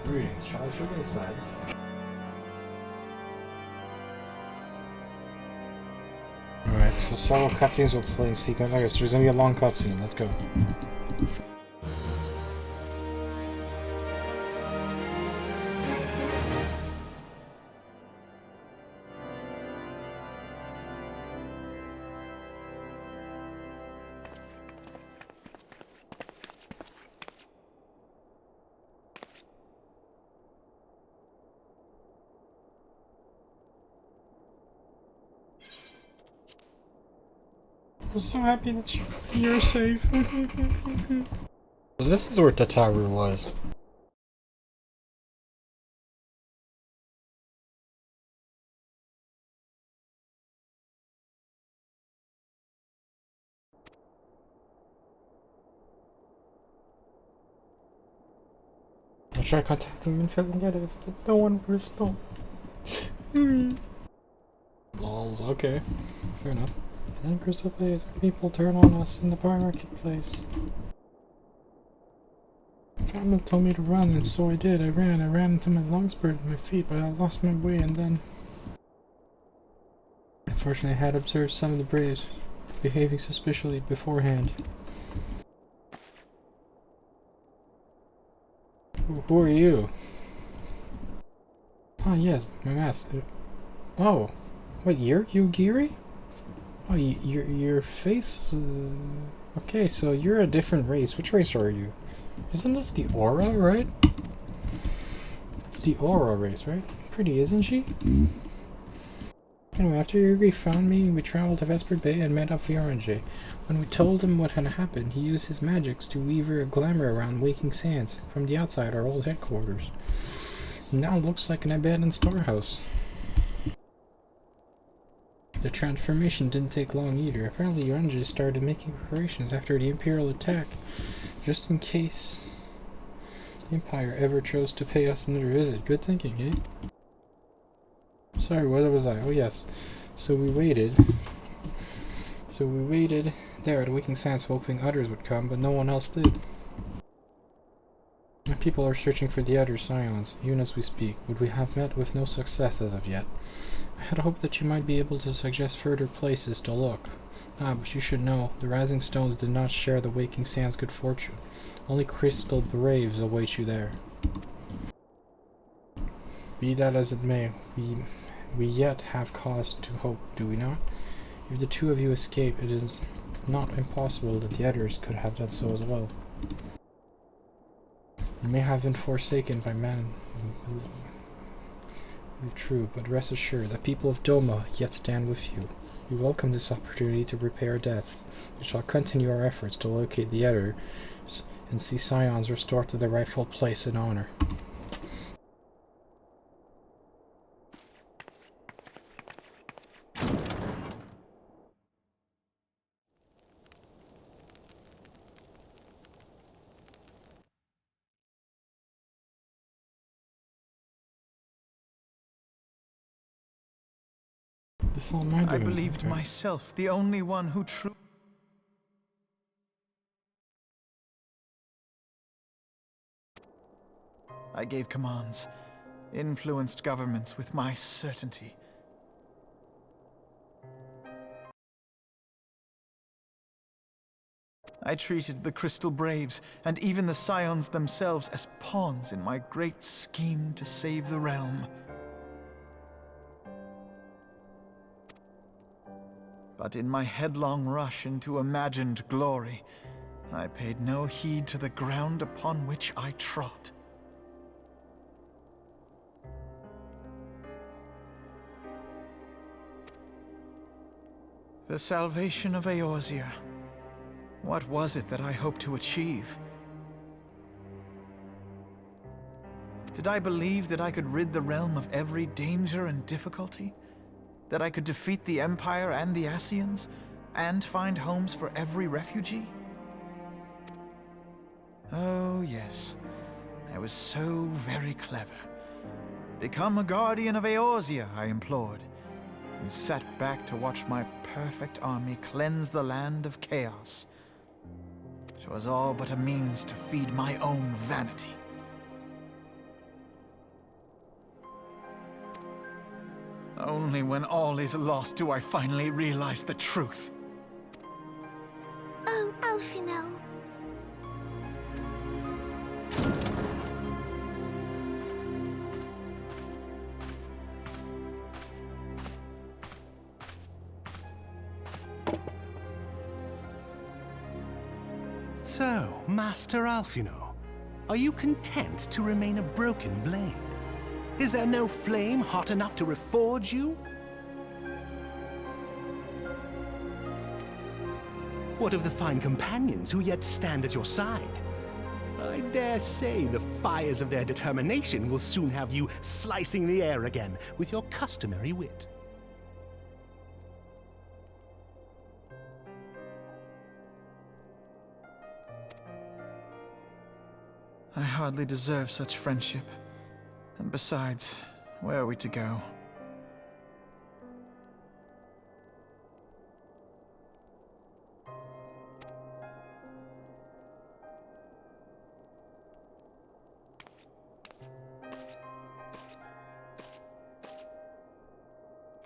Greetings, shall I show you inside? Alright, so several cutscenes will play in sequence. Okay, so there's gonna be a long cutscene. Let's go. I'm so happy that you're safe. So this is where Cactuar was. I tried contacting him in failing letters, but no one would respond. Lols, okay. Fair enough. And then crystal plays, people turn on us in the marketplace. Family told me to run, and so I did. I ran into my lungs burned my feet, but I lost my way, and then... Unfortunately, I had observed some of the braves behaving suspiciously beforehand. Who are you? Ah, yes, my mask. Oh, what, you're Yugiri? Oh, your face... Okay, so you're a different race. Which race are you? Isn't this the Aura, right? That's the Aura race, right? Pretty, isn't she? Anyway, after Yuri found me, we traveled to Vesper Bay and met up Fiorange. When we told him what had happened, he used his magics to weave a glamour around Waking Sands from the outside our old headquarters. Now it looks like an abandoned storehouse. The transformation didn't take long either. Apparently Fiorange started making preparations after the Imperial attack, just in case the Empire ever chose to pay us another visit. Good thinking, eh? Sorry, where was I? Oh yes. So we waited there at Waking Sands hoping others would come, but no one else did. My people are searching for the other scions, even as we speak, but we have met with no success as of yet. I had hoped that you might be able to suggest further places to look. Ah, but you should know, the Rising Stones did not share the Waking Sands' good fortune. Only crystal braves await you there. Be that as it may, we yet have cause to hope, do we not? If the two of you escape, it is not impossible that the others could have done so as well. You may have been forsaken by man, true, but rest assured, the people of Doma yet stand with you. We welcome this opportunity to repair debts. We shall continue our efforts to locate the others and see scions restored to their rightful place in honor. I believed myself the only one who truly... I gave commands, influenced governments with my certainty. I treated the Crystal Braves and even the Scions themselves as pawns in my great scheme to save the realm. But in my headlong rush into imagined glory, I paid no heed to the ground upon which I trod. The salvation of Eorzea. What was it that I hoped to achieve? Did I believe that I could rid the realm of every danger and difficulty? That I could defeat the Empire and the Ascians, and find homes for every refugee? Oh yes, I was so very clever. Become a guardian of Eorzea, I implored, and sat back to watch my perfect army cleanse the land of chaos. It was all but a means to feed my own vanity. Only when all is lost do I finally realize the truth. Oh, Alphino. So, Master Alphino, are you content to remain a broken blade? Is there no flame hot enough to reforge you? What of the fine companions who yet stand at your side? I dare say the fires of their determination will soon have you slicing the air again with your customary wit. I hardly deserve such friendship. And besides, where are we to go?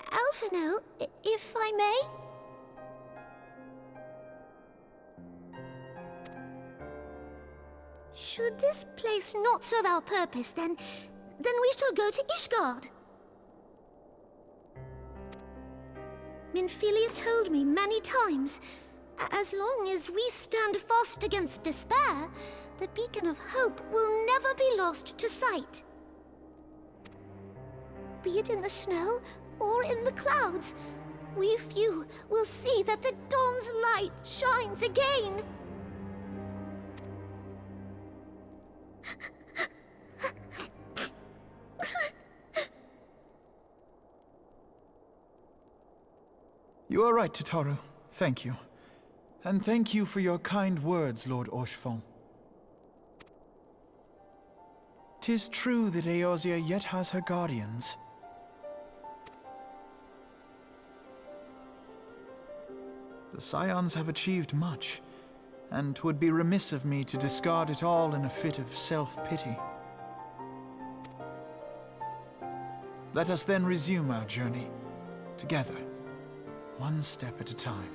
Alphino, if I may? Should this place not serve our purpose, then we shall go to Ishgard. Minfilia told me many times, as long as we stand fast against despair, the beacon of hope will never be lost to sight. Be it in the snow or in the clouds, we few will see that the dawn's light shines again. You are right, Tataru. Thank you. And thank you for your kind words, Lord Orchefon. 'Tis true that Eorzea yet has her guardians. The Scions have achieved much, and 'twould be remiss of me to discard it all in a fit of self-pity. Let us then resume our journey, together, one step at a time.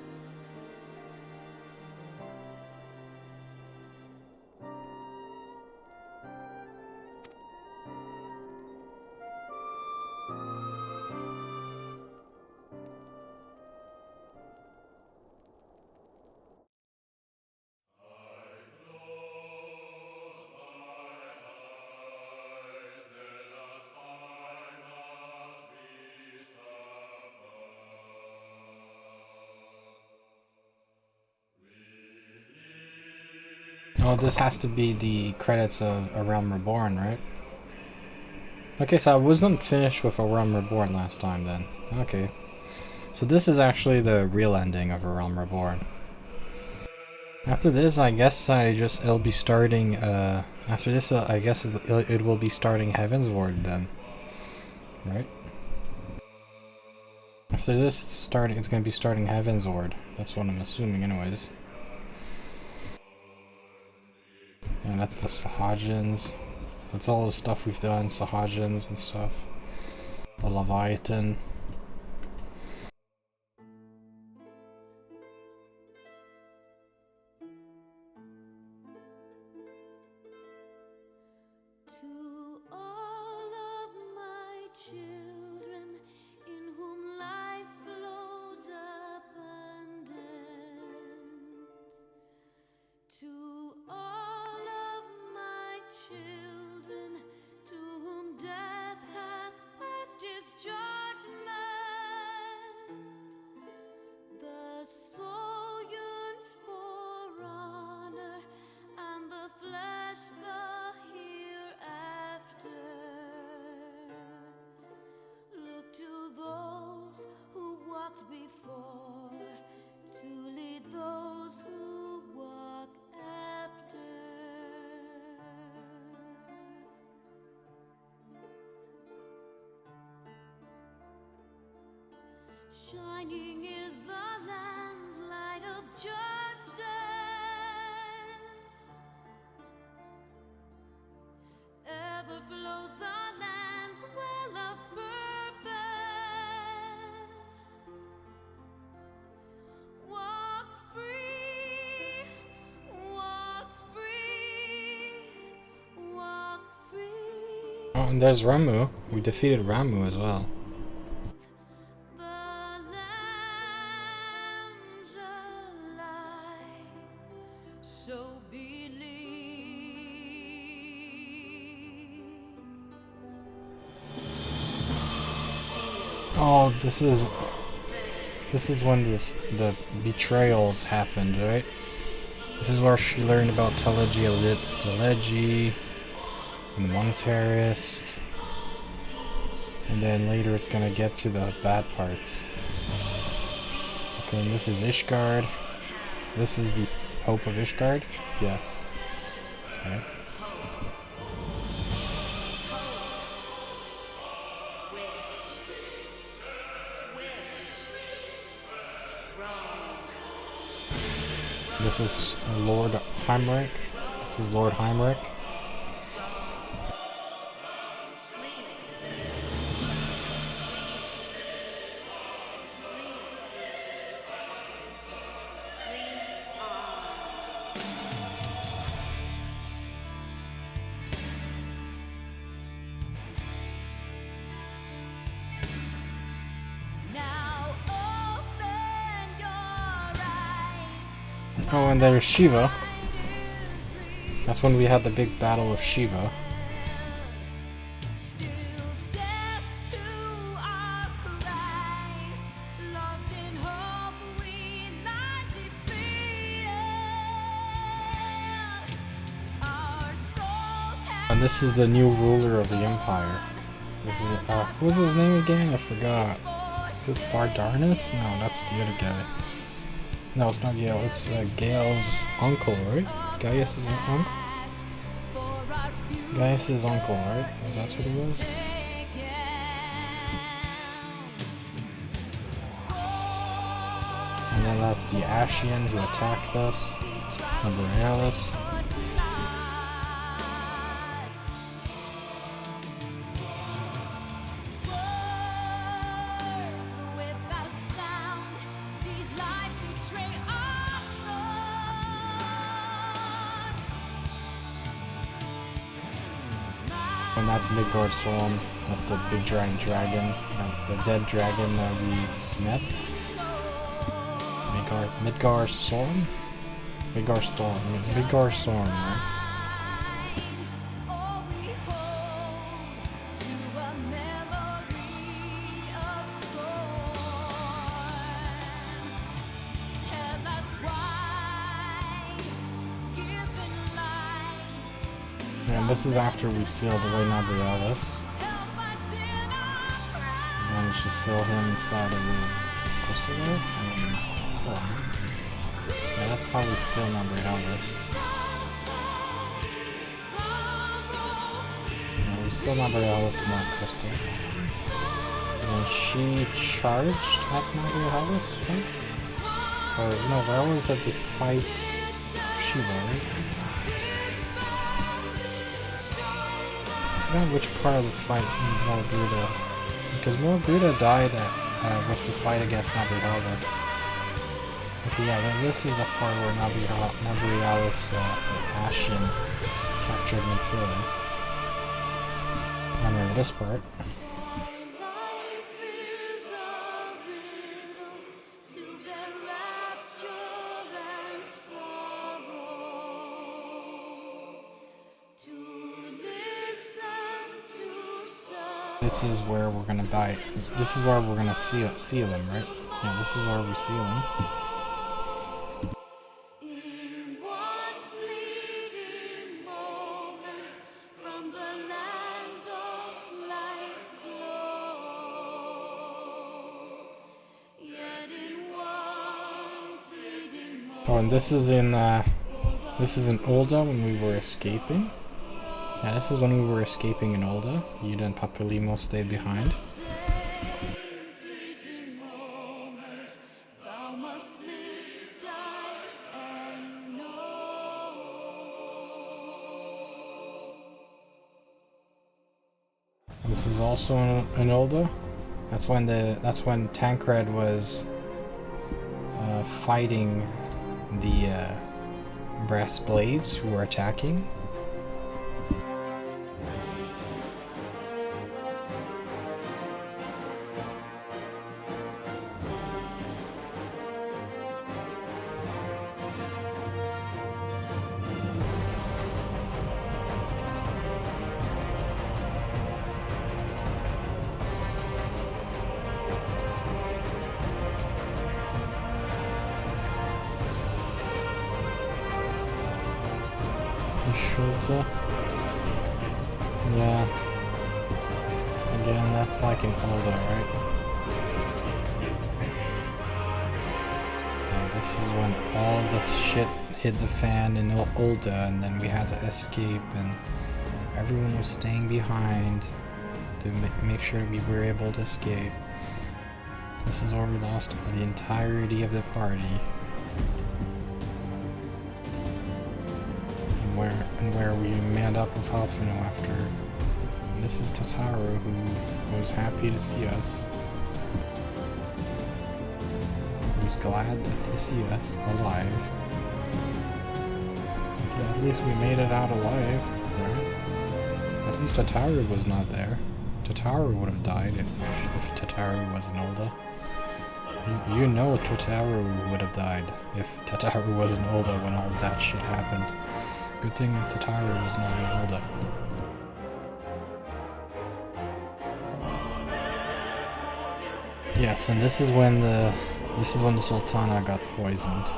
Oh, this has to be the credits of A Realm Reborn, right? Okay, so I wasn't finished with A Realm Reborn last time then. Okay. So this is actually the real ending of A Realm Reborn. After this, I guess it'll be starting, after this, I guess it will be starting HeavensWard then. Right? After this, it's gonna be starting HeavensWard. That's what I'm assuming anyways. And that's the Sahajins. That's all the stuff we've done, Sahajins and stuff. The Leviathan. To all of my children, in whom life flows abundant, to all of my children, to whom death hath passed his judgment, the soul yearns for honor, and the flesh the hereafter. Look to those who walked before, to lead those who walk after. Shining is the land's light of justice. Ever flows the land's well of purpose. Oh, and there's Ramu. We defeated Ramu as well. The lamb's alive, so believe. Oh, this is when the betrayals happened, right? This is where she learned about Telegy and the Monetarist. And then later it's gonna get to the bad parts. Okay, and this is Ishgard. This is the Hope of Ishgard? Yes. Okay. This is Lord Heimrich. This is Lord Heimrich. Now open your eyes. Oh, and there's Shiva. That's when we had the big battle with Shiva. Still deaf to our cries, lost in hope we lie defeated. Our souls have And this is the new ruler of the Empire. This is what was his name again? I forgot. Is it Bardarnus? No, that's the other guy. No, it's not Gale. It's Gale's uncle, right? Gaius' uncle? Gaius' uncle, right? That's what it was? And then that's the Ashian who attacked us. The Borealis. without sound. These lies betray our thoughts. And that's Midgard Storm. That's the big giant dragon. The dead dragon that we met. Midgard Storm? Midgard Storm. It's Midgard Storm, right? All we hold to a memory of scorn. Tell us why, given life, And this is after we sealed away Nabrialis. help us in our pride. Managed to seal him inside of the crystal there. Yeah, that's how we seal Nabrialis. Yeah, we seal Nabrialis in that crystal. And she charged at Nabrialis, right? Or no, that was at the fight Shiva, right? I forgot which part of the fight Morgruda. Because Morgruda died with the fight against Nabrialis. Okay, yeah, then this is the part where Nabrialis, Ashen, captured Midfield. I remember this part. Life is a riddle to bear rapture and sorrow. To listen to sound. This is where we're gonna buy. This is where we're gonna seal him, right? Yeah, this is where we seal him. In one fleeting moment from the land of life glow. Yet in one fleeting moment. Oh, and this is in Ulda when we were escaping. Yeah, this is when we were escaping in Ulda. Yuda and Papilimo stayed behind. Fleeting moment, thou must live, die, and know. This is also in Ulda. That's when Tancred was fighting the brass blades who were attacking. Schulte. Yeah. Again, that's like an Ulda, right? Yeah, this is when all the shit hit the fan in Ulda, and then we had to escape, and everyone was staying behind to make sure we were able to escape. This is where we lost the entirety of the party. And where we manned up with Halfino after. And this is Tataru, who was happy to see us. He was glad to see us alive. At least we made it out alive, right? At least Tataru was not there. Tataru would have died if Tataru wasn't Ulda. You know Tataru would have died if Tataru wasn't Ulda when all of that shit happened. Good thing Tataru was not an Ulda. Yes, and this is when the Sultana got poisoned.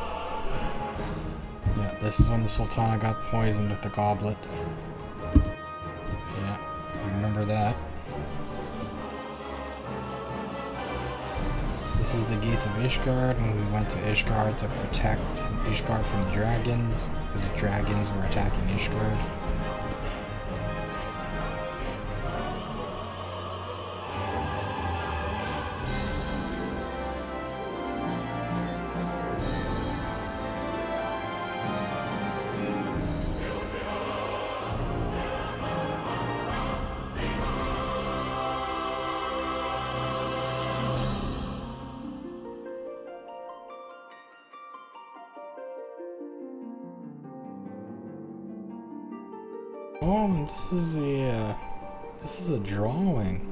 Yeah, this is when the Sultana got poisoned with the goblet. Yeah, remember that. This is the gates of Ishgard, and we went to Ishgard to protect Ishgard from the dragons, because the dragons were attacking Ishgard. Oh, and this is a drawing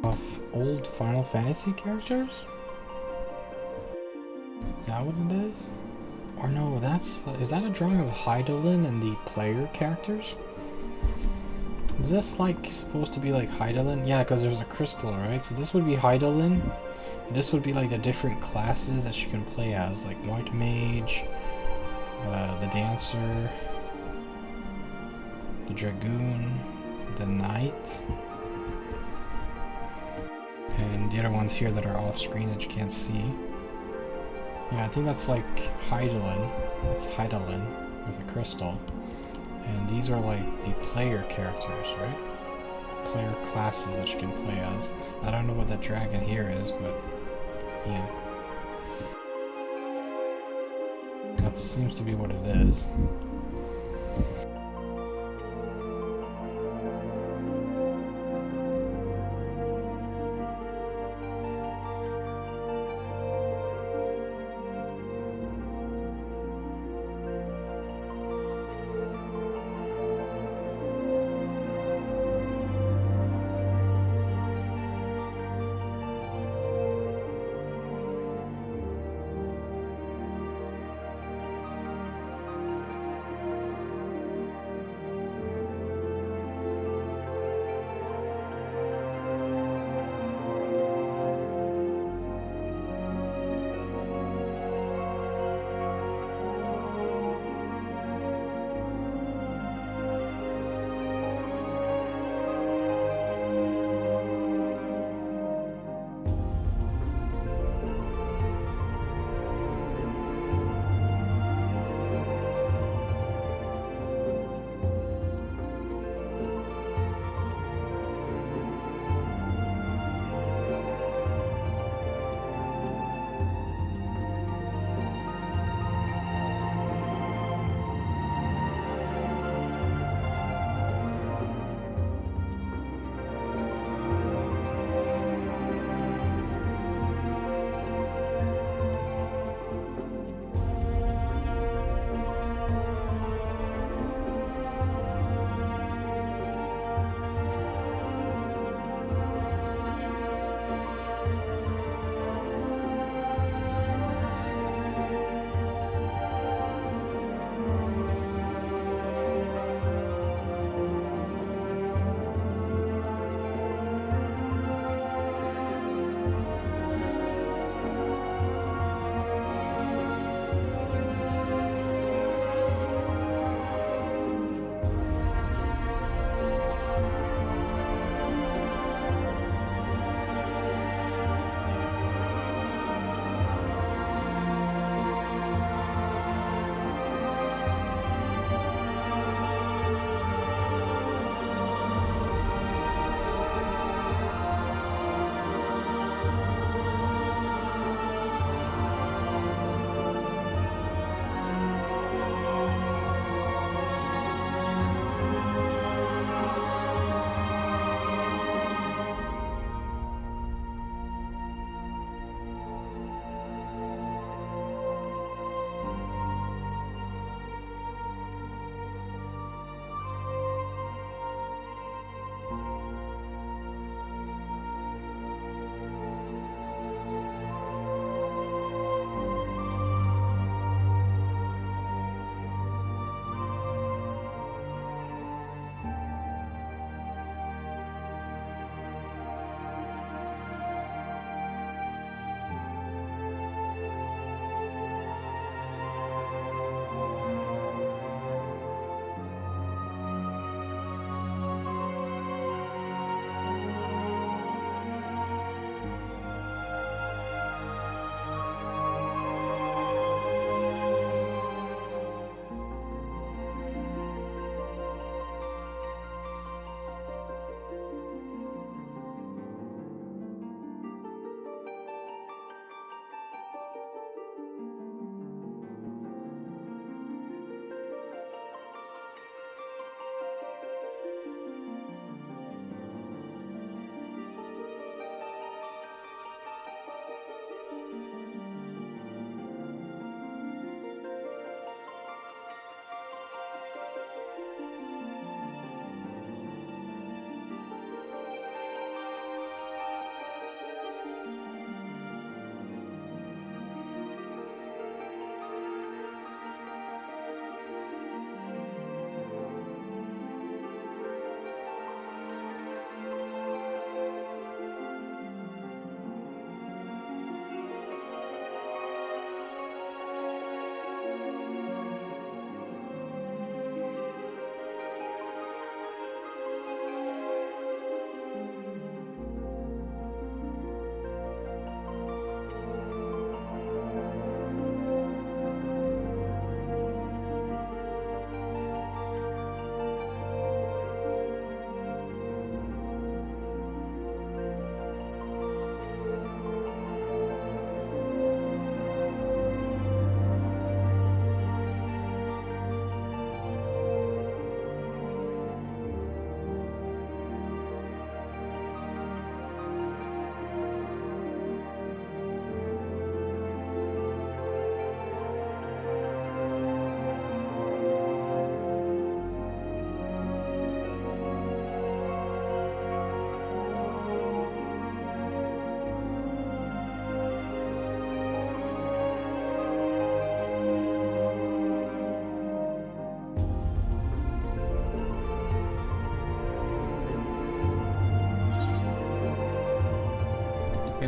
of old Final Fantasy characters? Is that what it is? Or no, is that a drawing of Hydaelyn and the player characters? Is this like supposed to be like Hydaelyn? Yeah, because there's a crystal, right? So this would be Hydaelyn. And this would be like the different classes that you can play as, like White Mage, the Dancer, the Dragoon, the Knight, and the other ones here that are off screen that you can't see. Yeah, I think that's like Hydaelyn. That's Hydaelyn with a crystal. And these are like the player characters, right? Player classes that you can play as. I don't know what that dragon here is, but yeah. That seems to be what it is.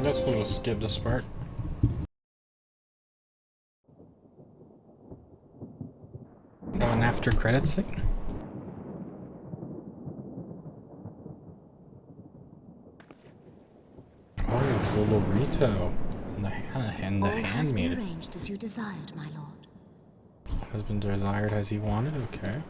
guess we'll just skip this part. Oh, an after credit scene? Oh, it's little Rito. And the All has been handmaid. arranged as you desired, my lord. Has been desired as he wanted, okay.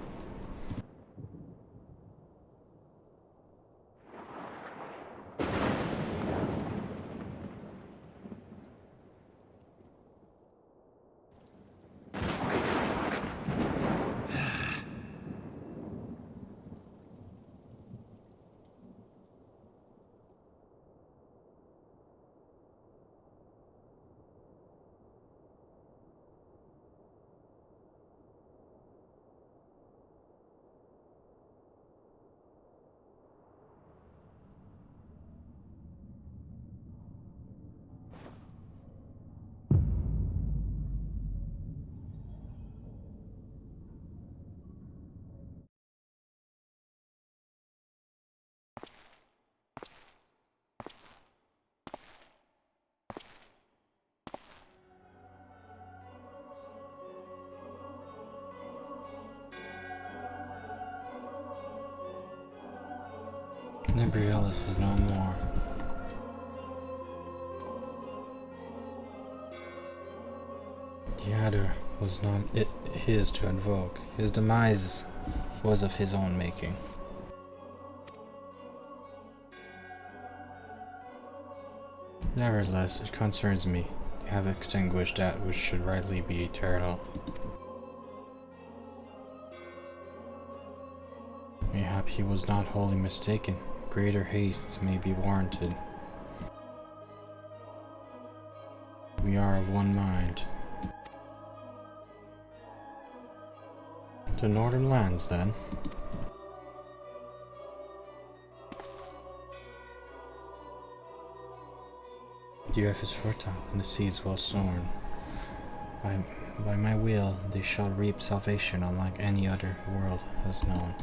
Nebriellis is no more. The Aether was not his to invoke. His demise was of his own making. Nevertheless, it concerns me. You have extinguished that which should rightly be eternal. Mayhap he was not wholly mistaken. Greater haste may be warranted. We are of one mind. To northern lands, then. The earth is fertile, and the seeds well sown. By my will, they shall reap salvation unlike any other world has known.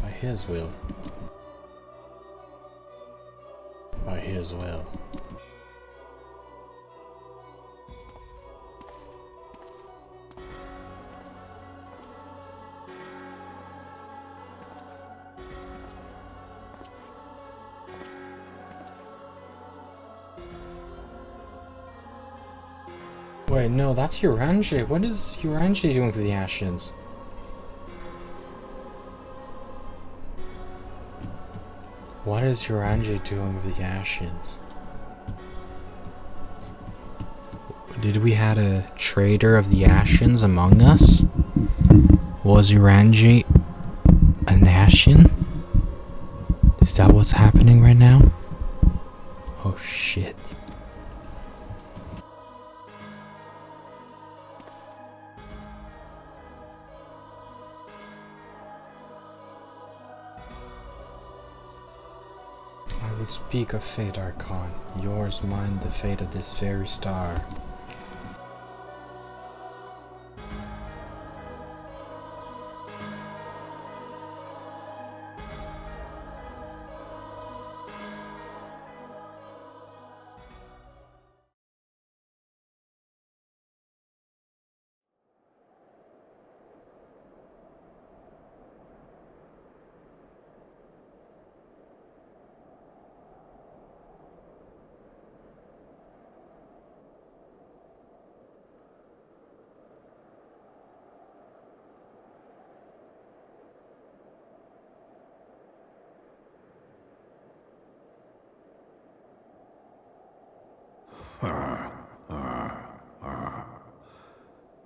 By his will. By his will. Wait, no, that's Uranje. What is Uranje doing to the ashes? What is Uranje doing with the ashes? Did we have a trader of the Ashes among us? Was Uranje an Ashen? Is that what's happening right now? Oh shit. I would speak of fate, Archon. Yours, mine, the fate of this very star.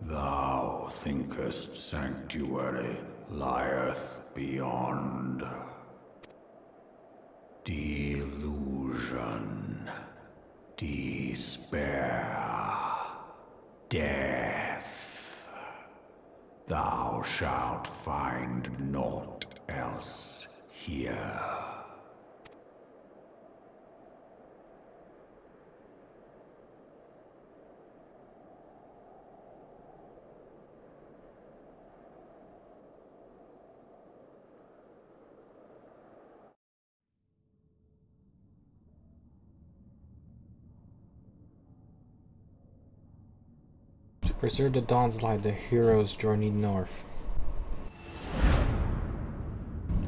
Thou thinkest sanctuary lieth beyond. Delusion, despair, death. Thou shalt find naught else here. Preserve the dawn's light, the heroes journeyed north.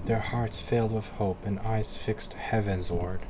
Their hearts filled with hope and eyes fixed HeavensWard.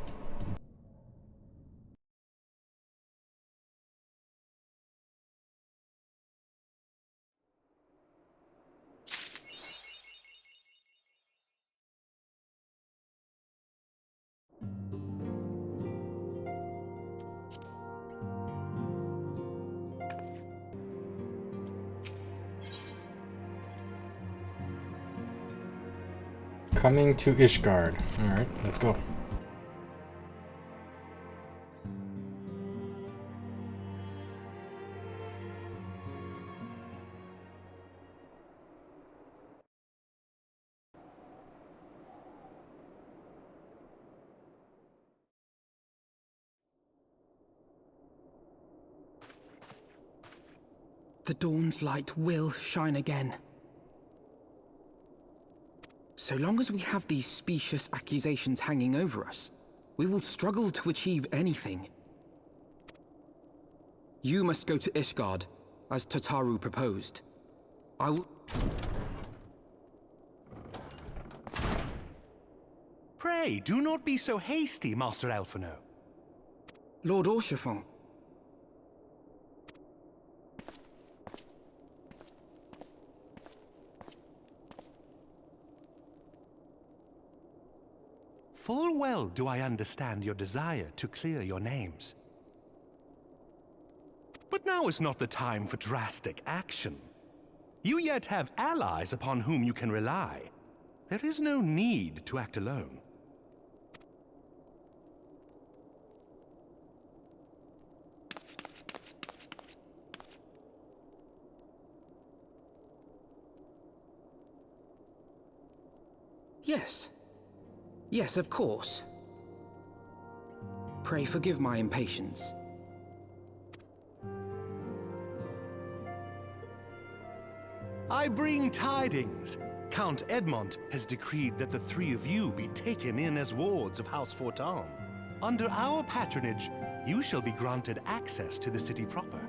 Coming to Ishgard. Alright, let's go. The dawn's light will shine again. So long as we have these specious accusations hanging over us, we will struggle to achieve anything. You must go to Ishgard, as Tataru proposed. I will... Pray, do not be so hasty, Master Alphino. Lord Orchefon. Full well do I understand your desire to clear your names. But now is not the time for drastic action. You yet have allies upon whom you can rely. There is no need to act alone. Yes. Yes, of course. Pray forgive my impatience. I bring tidings. Count Edmont has decreed that the three of you be taken in as wards of House Fortan. Under our patronage, you shall be granted access to the city proper.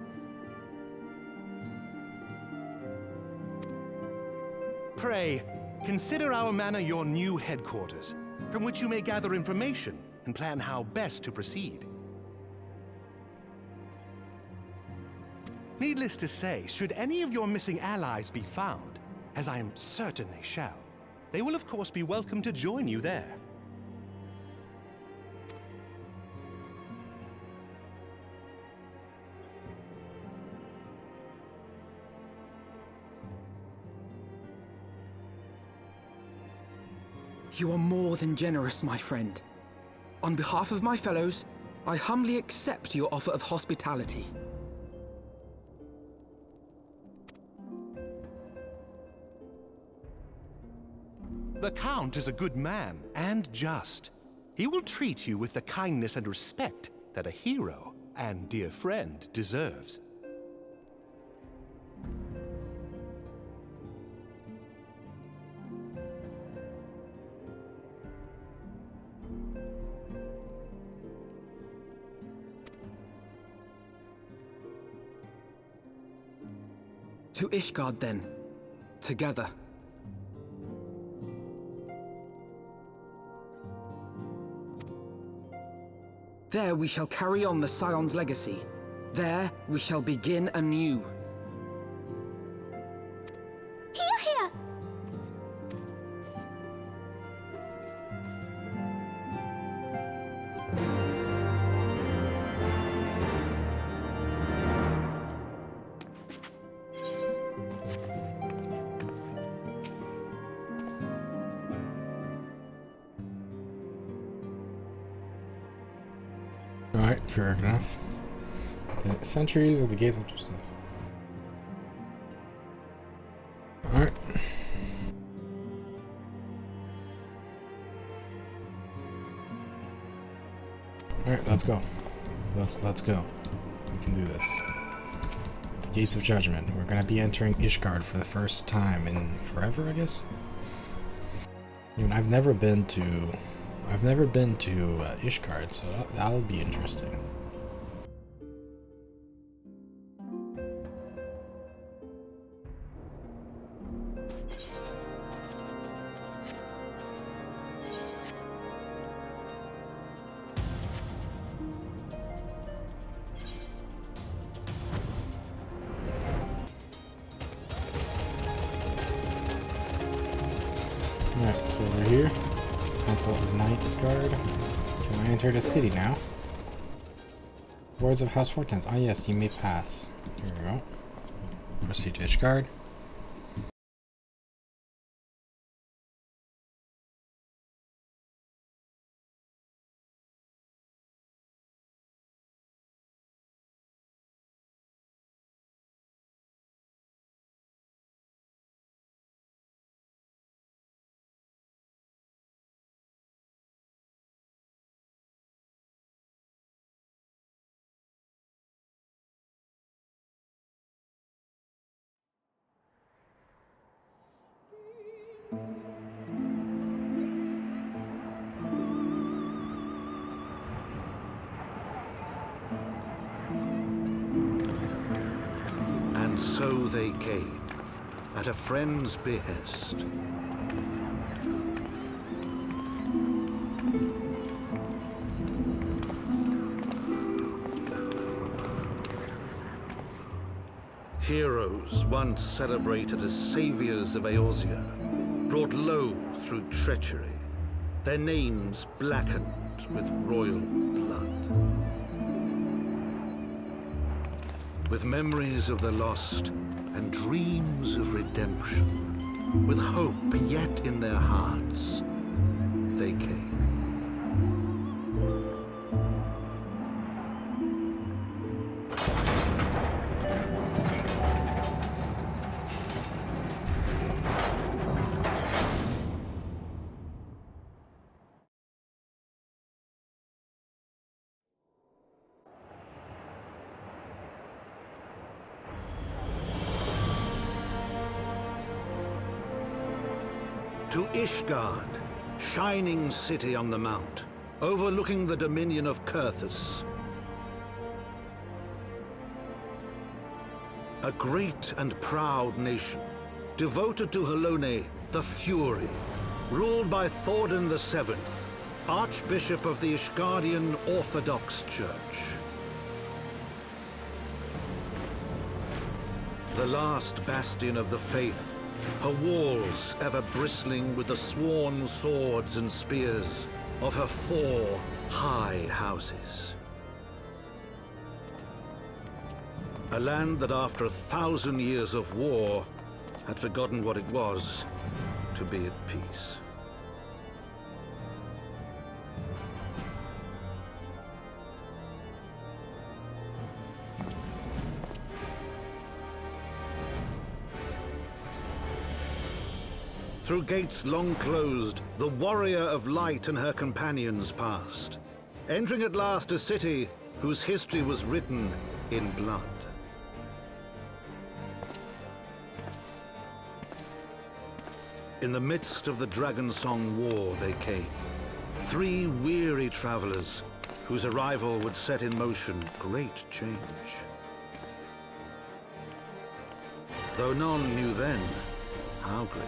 Pray, consider our manor your new headquarters, from which you may gather information and plan how best to proceed. Needless to say, should any of your missing allies be found, as I am certain they shall, they will of course be welcome to join you there. You are more than generous, my friend. On behalf of my fellows, I humbly accept your offer of hospitality. The Count is a good man and just. He will treat you with the kindness and respect that a hero and dear friend deserves. To Ishgard, then. Together. There we shall carry on the Scion's legacy. There we shall begin anew. Here, here! Alright, fair enough. The centuries of the gates of justice. Alright. Alright, let's go. Let's go. We can do this. The gates of judgment. We're gonna be entering Ishgard for the first time in forever, I guess. I mean, I've never been to Ishgard, so that'll be interesting. Next, over here. Temple of Ishgard. Can I enter the city now? Words of House Fortens. Ah yes, you may pass. Here we go. Proceed to Ishgard. And so they came, at a friend's behest. Heroes once celebrated as saviors of Eorzea, brought low through treachery, their names blackened with royal blood. With memories of the lost and dreams of redemption, with hope yet in their hearts, they came. To Ishgard, shining city on the mount, overlooking the dominion of Kurthus. A great and proud nation, devoted to Halone, the Fury, ruled by Thordan VII, Archbishop of the Ishgardian Orthodox Church. The last bastion of the faith, her walls ever bristling with the sworn swords and spears of her 4 high houses. A land that after 1,000 years of war had forgotten what it was to be at peace. Through gates long closed, the warrior of light and her companions passed, entering at last a city whose history was written in blood. In the midst of the Dragonsong War they came, 3 weary travelers whose arrival would set in motion great change. Though none knew then how great.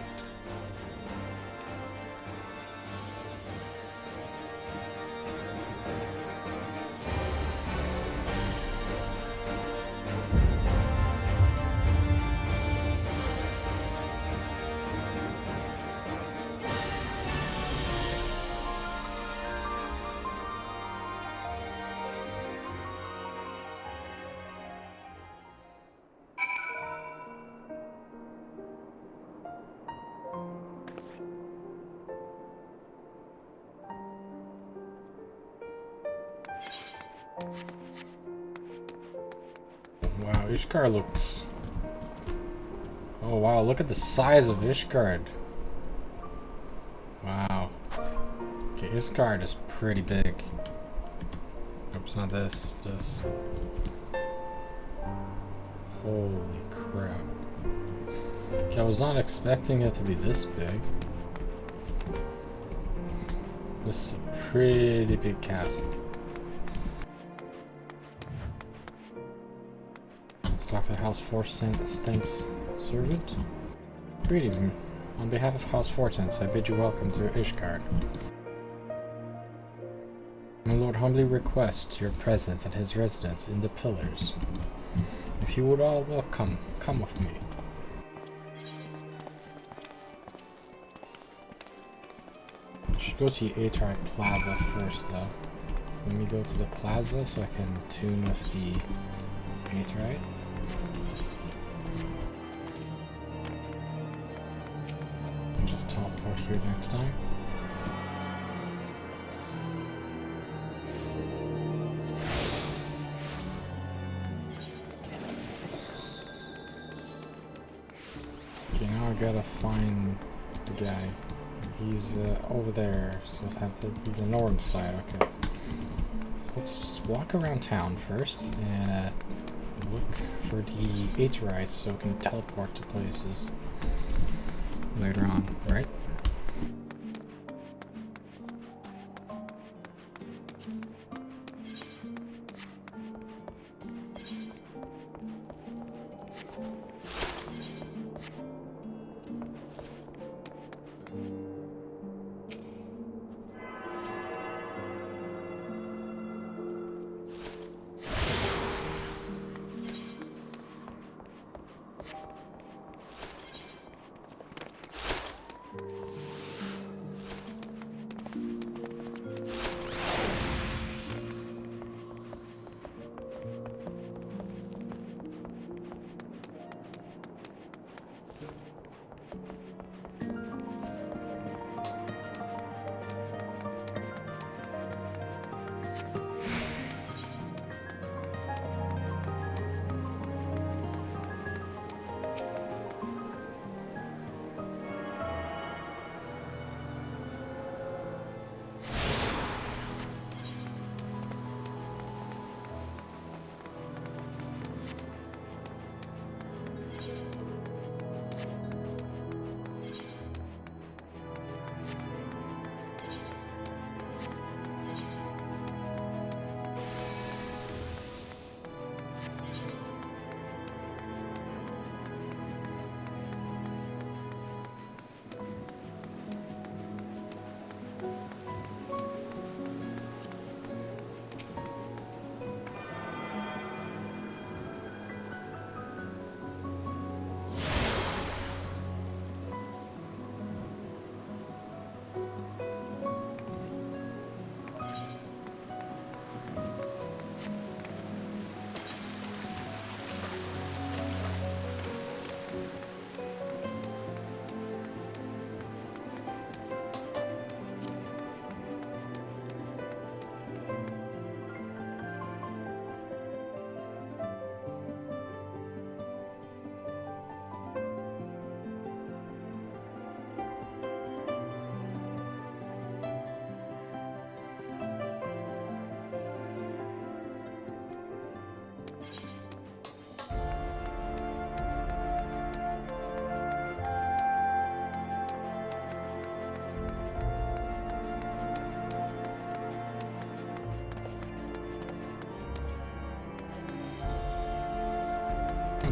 Wow, Ishgard looks... Oh wow, look at the size of Ishgard. Wow. Okay, Ishgard is pretty big. Nope, it's not this, it's this. Holy crap. Okay, I was not expecting it to be this big. This is a pretty big castle. Let's talk to House Fortens' servant. Greetings. On behalf of House Fortens, I bid you welcome to Ishgard. My lord humbly requests your presence at his residence in the Pillars. If you would all welcome, come with me. Should go to the Aether Plaza first, though. Let me go to the plaza so I can tune with the Aetherite. And just teleport here next time. Okay, now I gotta find the guy. He's over there, so it had to be the northern side. Okay. Let's walk around town first and look for the Aetherites so we can teleport to places later on, right?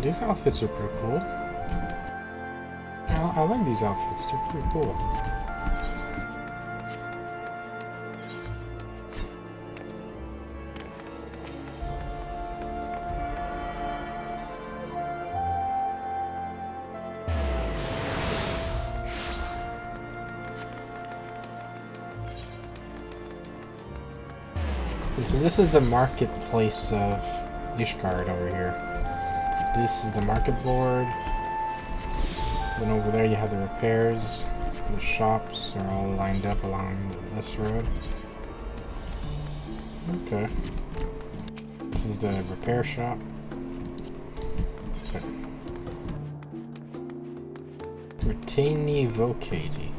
These outfits are pretty cool. I like these outfits, they're pretty cool. Okay, so this is the marketplace of Ishgard over here. This is the market board. Then over there you have the repairs. The shops are all lined up along this road. Okay. This is the repair shop. Okay. Retaining Vocati.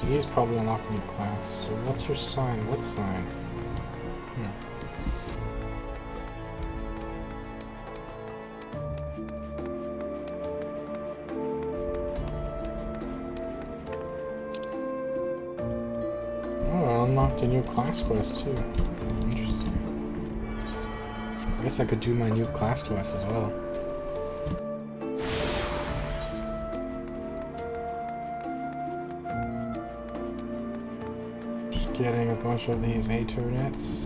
He's probably unlocking new class. So what's her sign? What sign? Oh, I unlocked a new class quest too. Interesting. I guess I could do my new class quest as well. Getting a bunch of these Aether nets.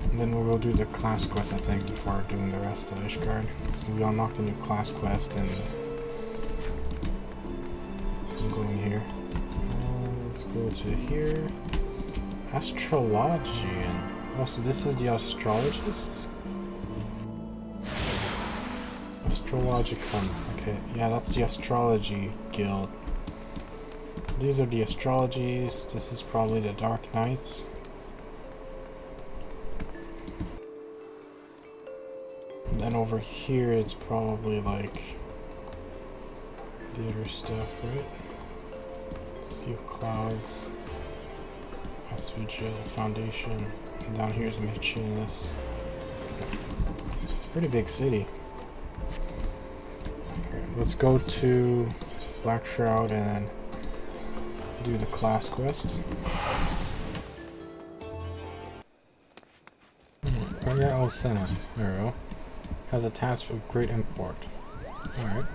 And then we'll do the class quest, I think, before doing the rest of Ishgard. So we unlocked a new class quest and I'm going here. Let's go to here. Astrologian. Oh, so this is the astrologists? Astrologicum. Okay, yeah, that's the astrology guild. These are the astrologies. This is probably the Dark Knights. And then over here it's probably like the other stuff, right? Sea of Clouds, SVG Foundation, and down here's Machinus. It's a pretty big city. Okay, let's go to Black Shroud and do the class quest. Premier Olsena, there we go, has a task of great import. Alright.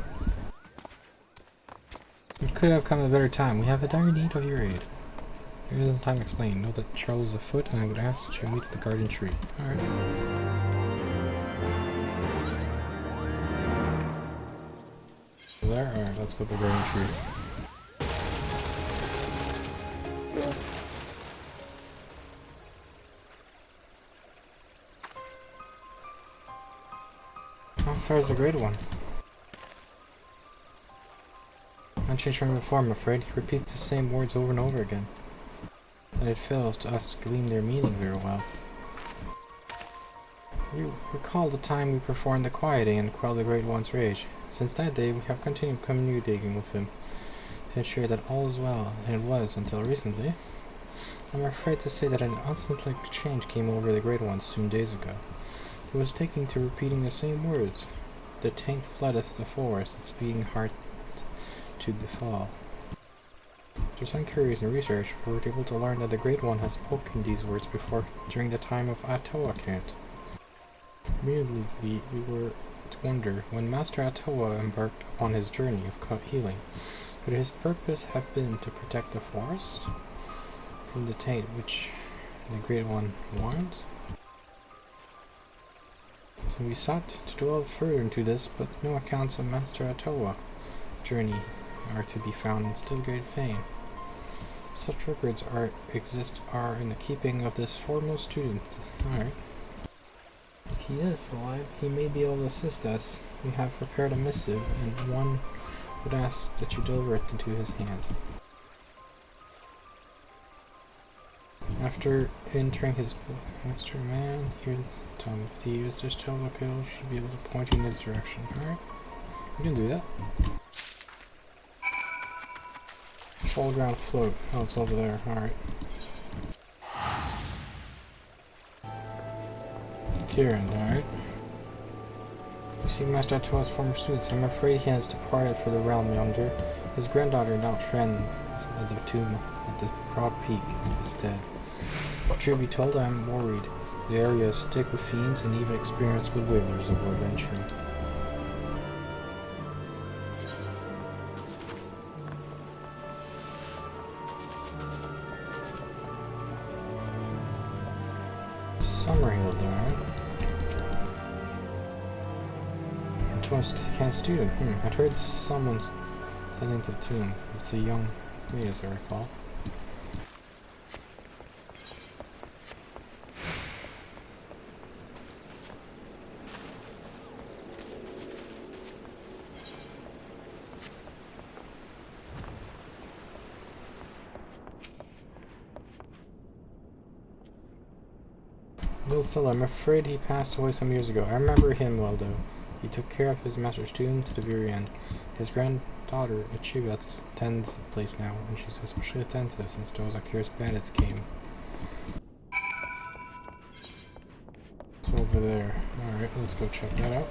It could have come at a better time. We have a dire need of your aid. There isn't time to explain. Know that Charles is afoot, and I would ask that you meet at the garden tree. Alright. There? Alright, let's go to the garden tree. How far is the great one? Unchanged from before, I'm afraid. He repeats the same words over and over again. And it fails to us to glean their meaning very well. You recall the time we performed the quieting and quelled the Great One's rage. Since that day, we have continued communicating with him to ensure that all is well, and it was until recently. I'm afraid to say that an unsettling change came over the Great One soon days ago. He was taking to repeating the same words. The taint floodeth the forest, its beating heart to befall. Through some curious research, we were able to learn that the Great One has spoken these words before during the time of Atoa Cant. Immediately, we were to wonder, when Master Atoa embarked upon his journey of healing, could his purpose have been to protect the forest from the taint which the Great One warns? So we sought to delve further into this, but no accounts of Master Atoa journey are to be found in still great fame. Such records are in the keeping of this foremost student. Alright. If he is alive, he may be able to assist us. We have prepared a missive, and one would ask that you deliver it into his hands. After entering his master man, here Tom of Thieves, just tell the kill should be able to point you in this direction. Alright. We can do that. Fall ground float. Oh, it's over there. Alright. Tyrant, alright. You see Master Atoa's former students. I'm afraid he has departed for the realm yonder. His granddaughter now trends at the tomb at the proud peak instead. Truth be told, I am worried. The area is thick with fiends and even experienced with whalers of adventure. Summerhill, alright. Can't student. I'd heard someone's heading to the tomb. It's a young lady, as I recall. Little fellow, I'm afraid he passed away some years ago. I remember him well, though. He took care of his master's tomb to the very end. His granddaughter daughter, Achiva, tends the place now, and she's especially attentive since those Akira's bandits came. It's over there. Alright, let's go check that out.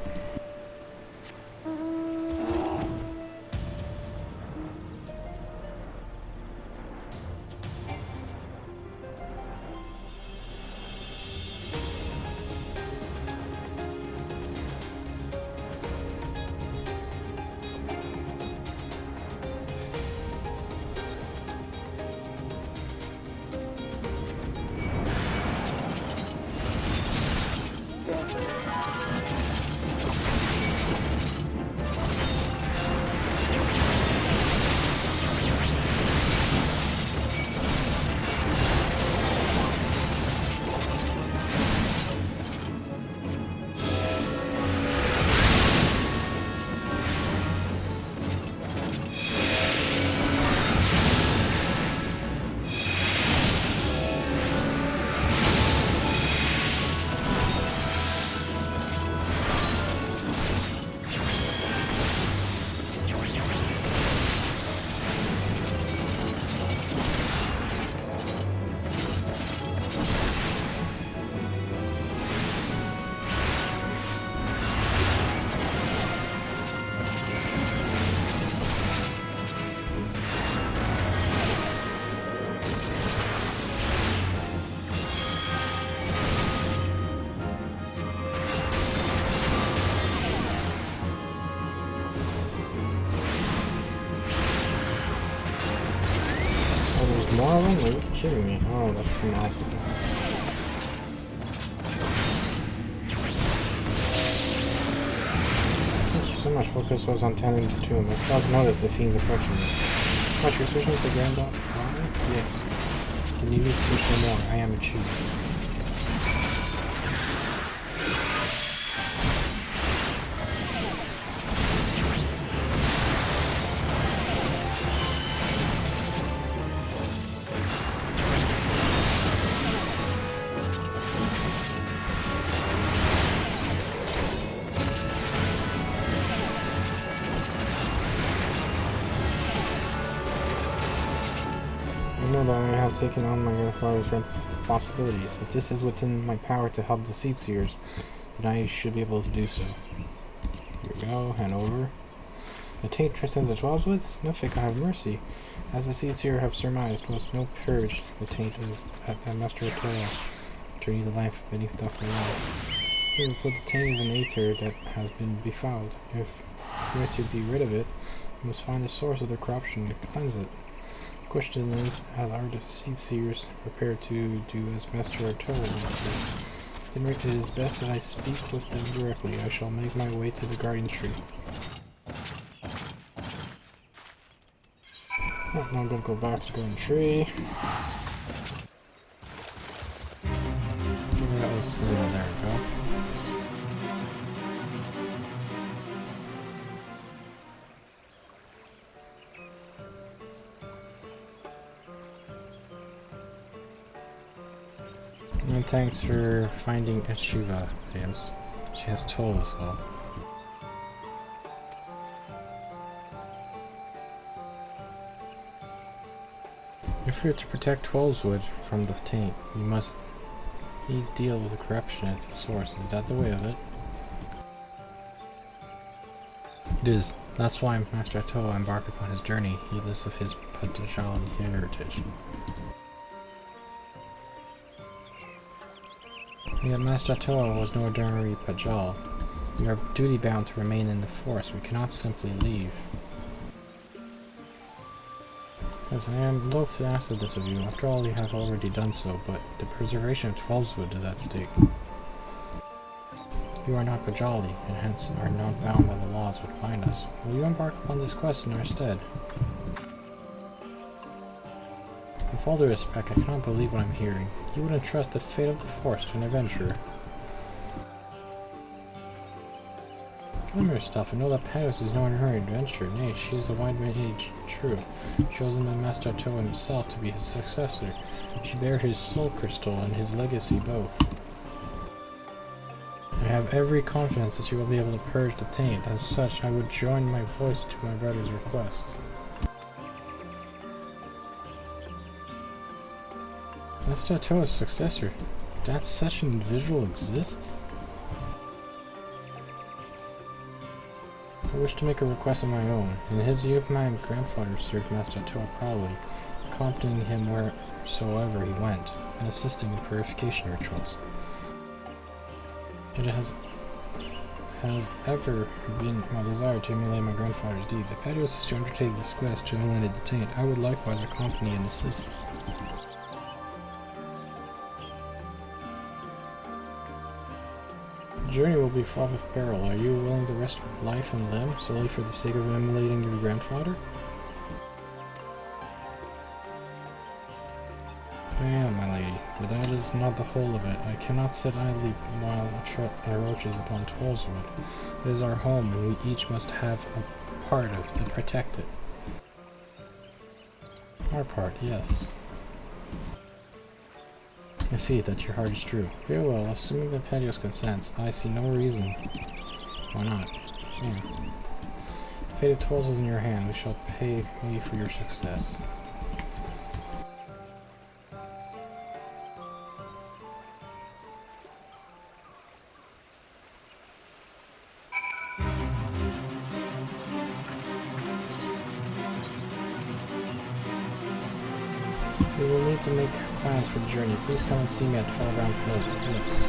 More of them? Are you kidding me? Oh, that's awesome. So much focus was on tending to the tomb. I failed to notice the fiends approaching me. Watch your switching to the grand daughter? Yes. Can you need to switch no more? I am a chief. I know that I have taken on my grandfather's responsibilities. If this is within my power to help the Seed Seers, then I should be able to do so. Here we go, hand over. The taint transcends the 12s with? No fake, I have mercy. As the Seed Seer have surmised, was no purge the taint at that Master of Torah, journey the life beneath the life. Here we put the taint is an Aether that has been befouled. If we are to be rid of it, we must find the source of the corruption and cleanse it. The question is, as our Seed Seers prepare to do as Master Artola wants to, then it is best that I speak with them directly. I shall make my way to the Guardian Tree. Oh, now I'm gonna go back to the Guardian Tree. That was, there we go. And thanks for finding Ishgard, James. She has told us all. If you're to protect XIV from the taint, you must needs deal with the corruption at its source. Is that the way of it? It is. That's why Master Atoa embarked upon his journey, heedless of his Patanjali heritage. Yet Master Atoa was no ordinary Pajal. We are duty-bound to remain in the forest. We cannot simply leave. Yes, I am loath to ask this of you. After all, you have already done so, but the preservation of XIV is at stake. You are not Pajali, and hence are not bound by the laws which bind us. Will you embark upon this quest in our stead? With all due respect, I cannot believe what I'm hearing. You would entrust the fate of the forest to an adventurer. Calm yourself and know that Panos is no ordinary adventurer. Nay, she is a wide age, true, chosen by Master Atoa himself to be his successor. She bare his soul crystal and his legacy both. I have every confidence that you will be able to purge the taint. As such, I would join my voice to my brother's request. Master Toa's successor. That such an individual exists? I wish to make a request of my own. In his youth, my grandfather served Master Toa proudly, accompanying him wheresoever he went, and assisting in purification rituals. It has ever been my desire to emulate my grandfather's deeds. If Pedios is to undertake this quest to eliminate the taint, I would likewise accompany and assist. The journey will be fraught with peril. Are you willing to risk life and limb solely for the sake of emulating your grandfather? I am, my lady, but that is not the whole of it. I cannot sit idly while encroaches upon Twelveswood. It is our home, and we each must have a part of it to protect it. Our part, yes. I see that your heart is true. Very well, assuming that Pedios consents, I see no reason. Why not? Yeah. The fate of Twelves is in your hand. We shall pay me for your success. We will need to make plans for the journey. Please come and see me at Fellground Field. Yes.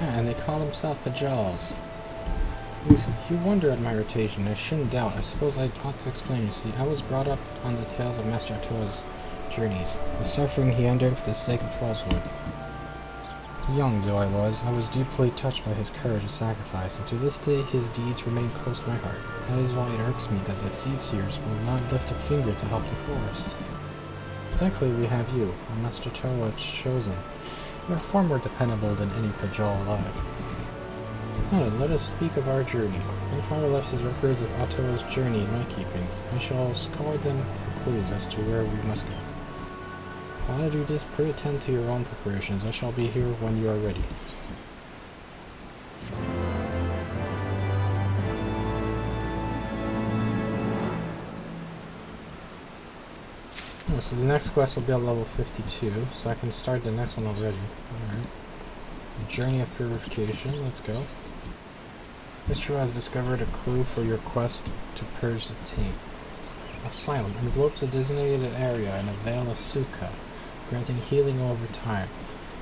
And they call themselves Pajals. You wonder at my rotation. I shouldn't doubt. I suppose I ought to explain. You see, I was brought up on the tales of Master Toa's journeys, the suffering he endured for the sake of Twelveswood. Young though I was deeply touched by his courage and sacrifice, and to this day his deeds remain close to my heart. That is why it irks me that the seed seers will not lift a finger to help the forest. Thankfully we have you, and Master Toa chosen. You are far more dependable than any Pajal alive. Now then, let us speak of our journey. My father left his records of Atoa's journey in my keepings. I shall scour them for clues as to where we must go. While I do this, pray attend to your own preparations. I shall be here when you are ready. Oh, so the next quest will be at level 52, so I can start the next one already. Alright. Journey of Purification, let's go. Mr. has discovered a clue for your quest to purge the taint. Asylum envelopes a designated area in a veil of Sukkah, granting healing over time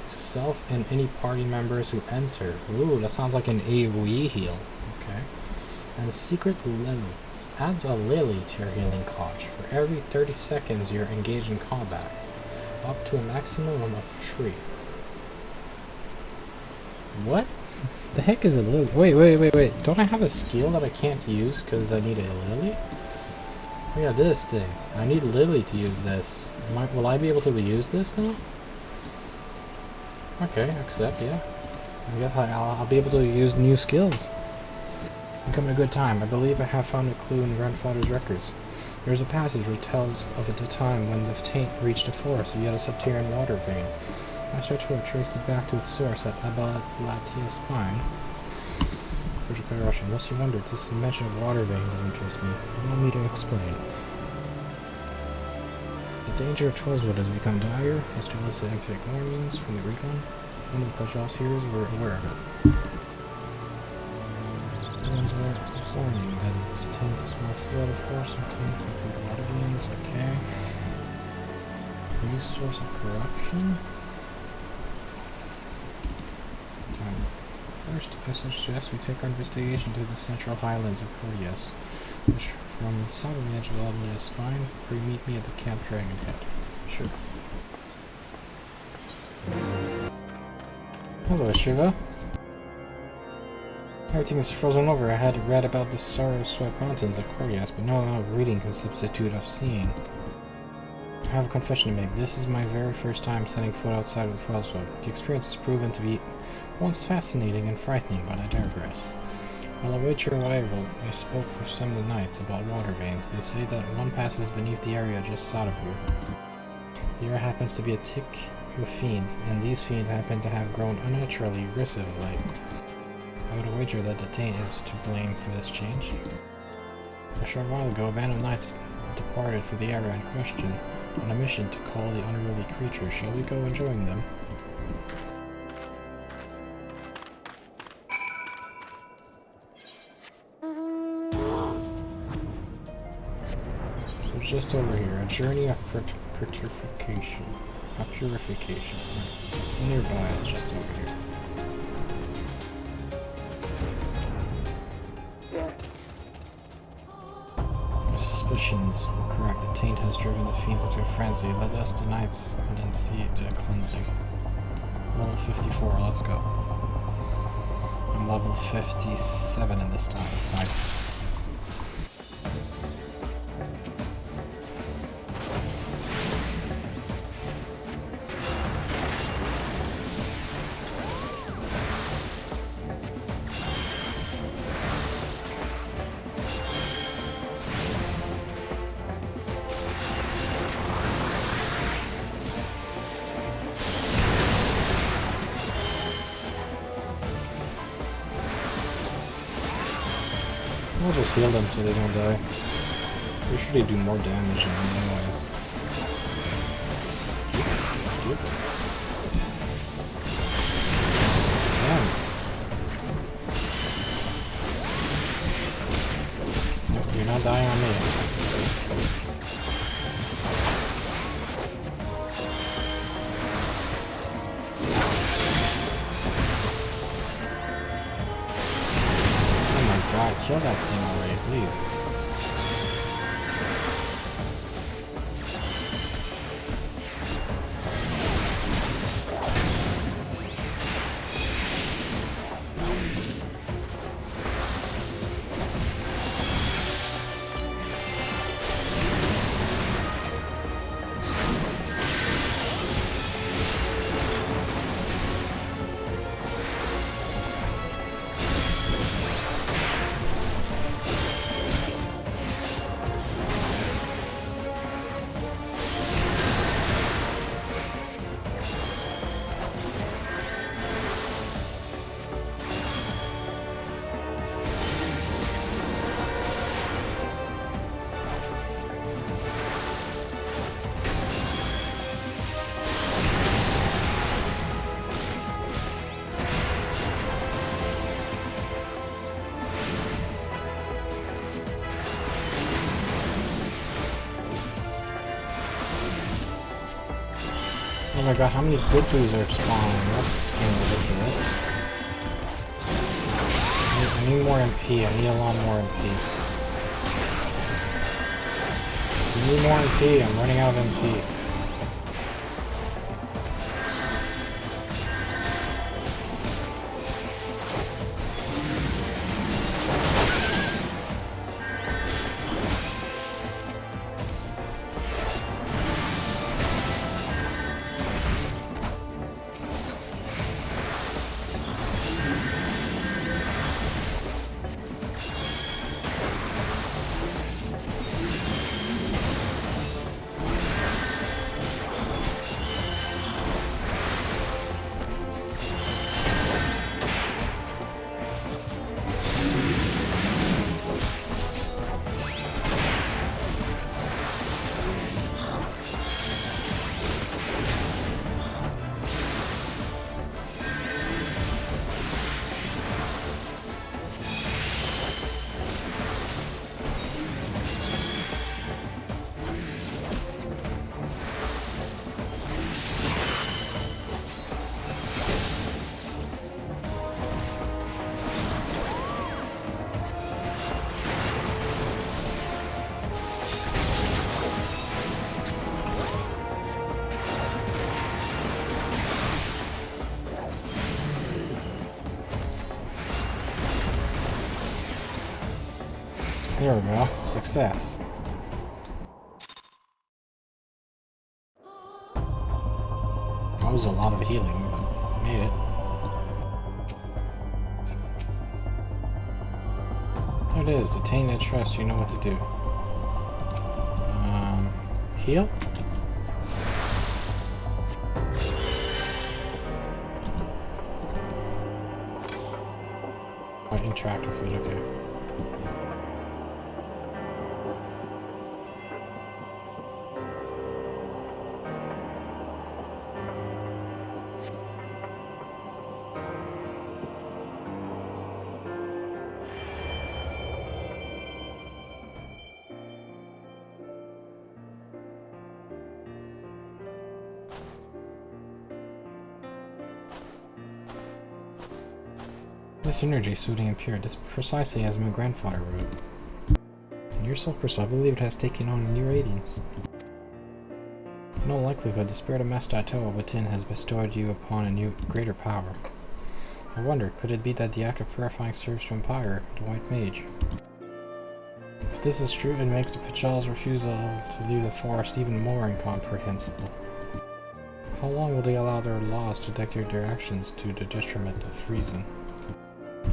to self and any party members who enter. Ooh, that sounds like an AoE heal. Okay. And a secret lily. Adds a lily to your healing couch for every 30 seconds you're engaged in combat, up to a maximum of 3. What? The heck is a lily? Wait. Don't I have a skill that I can't use because I need a lily? Oh yeah, this thing. I need Lily to use this. Will I be able to use this now? Okay, accept, yeah. I guess I'll be able to use new skills. I'm coming a good time. I believe I have found a clue in grandfather's records. There's a passage which tells of the time when the taint reached the forest via a subterranean water vein. Master Toa traced it back to its source at Abalatia's spine. Unless you wondered, this mention of water vein doesn't interest me. Allow me to explain. The danger of Twelveswood has become dire, as to elicit emphatic warnings from the Great One. One of the Pajal's heroes were aware of it. HeavensWard warning that its taint is more flood of force and taint compared to water veins. Okay. New source of corruption. First, I suggest we take our investigation to the central highlands of Cordias, which from the southern edge of Almelia's spine, where you meet me at the Camp Dragon Head. Sure. Hello, Shiva. Everything is frozen over. I had read about the sorrow-swept mountains of Cordias, but no reading can substitute of seeing. I have a confession to make. This is my very first time setting foot outside of Twelveswood. The experience has proven to be once fascinating and frightening, but I digress. I'll await your arrival. I spoke with some of the knights about water veins. They say that one passes beneath the area just south of here. The area happens to be a thick with fiends, and these fiends happen to have grown unnaturally aggressive of late. I would wager that the taint is to blame for this change. A short while ago, a band of knights departed for the area in question on a mission to call the unruly creatures. Shall we go and join them? So just over here, a journey of purification. A purification. It's nearby, it's just over here. My suspicions were correct. The taint has driven the fiends into a frenzy. Let us the knights and then see to a cleansing. Level 54, let's go. I'm level 57 in this time. Right. I'll just heal them so they don't die. Pretty sure they do more damage than me anyways. Yep. Damn. Nope, you're not dying on me. God, kill that thing already, please. Oh my god, how many good blues are spawning? That's getting ridiculous. I need more MP. I need a lot more MP. I need more MP. I'm running out of MP. There we go. Success. That was a lot of healing, but made it. it is. To attain that trust, you know what to do. Heal? Oh, interact with it, okay. This energy soothing and pure, just precisely as my grandfather wrote. In your soul crystal, I believe it has taken on a new radiance. In all likelihood, the spirit of Master Aether within has bestowed you upon a new, greater power. I wonder, could it be that the act of purifying serves to empower the White Mage? If this is true, it makes the Pachal's refusal to leave the forest even more incomprehensible. How long will they allow their laws to dictate their actions to the detriment of reason?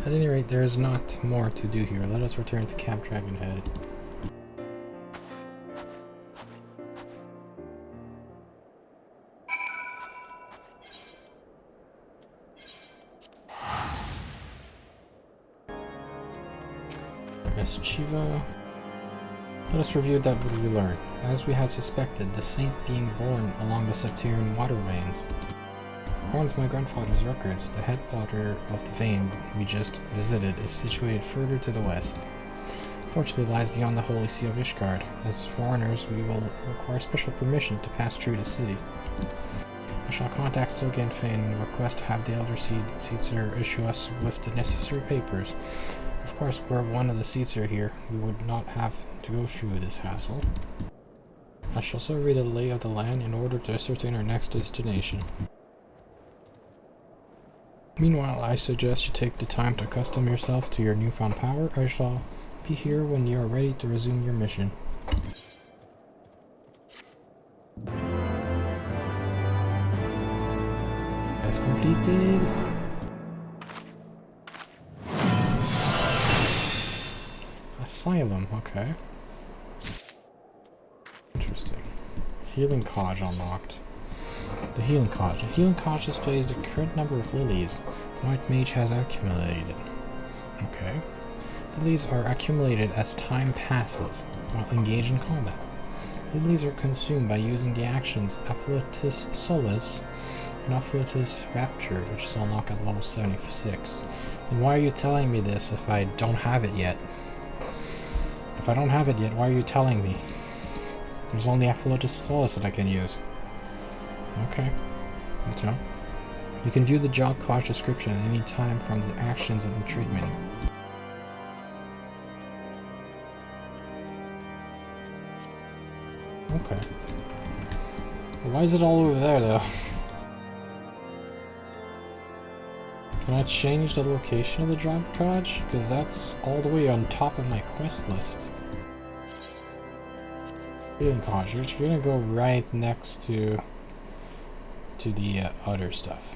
At any rate, there is not more to do here. Let us return to Camp Dragonhead. Shiva. Let us review that what we learned. As we had suspected, the saint being born along the subterranean water veins. According to my grandfather's records, the headwater of the vein we just visited is situated further to the west. Fortunately, it lies beyond the holy sea of Ishgard. As foreigners, we will require special permission to pass through the city. I shall contact Stilgan Fane and request to have the Elder Seedser issue us with the necessary papers. Of course, were one of the Seedser here, we would not have to go through this hassle. I shall also read the lay of the land in order to ascertain our next destination. Meanwhile, I suggest you take the time to accustom yourself to your newfound power. I shall be here when you are ready to resume your mission. That's completed. Asylum, okay. Interesting. Healing Cottage unlocked. The Healing Cottage. The Healing Cottage displays the current number of lilies White Mage has accumulated. Okay. Lilies are accumulated as time passes while engaged in combat. Lilies are consumed by using the actions Afflatus Solace and Afflatus Rapture, which is unlocked at level 76. Then why are you telling me this if I don't have it yet? If I don't have it yet, why are you telling me? There's only Afflatus Solace that I can use. Okay. Good to know. You can view the job cost description at any time from the actions of the trade menu. Okay. Why is it all over there, though? Can I change the location of the job cottage? Because that's all the way on top of my quest list. Healing cottage. You're gonna go right next to the other stuff.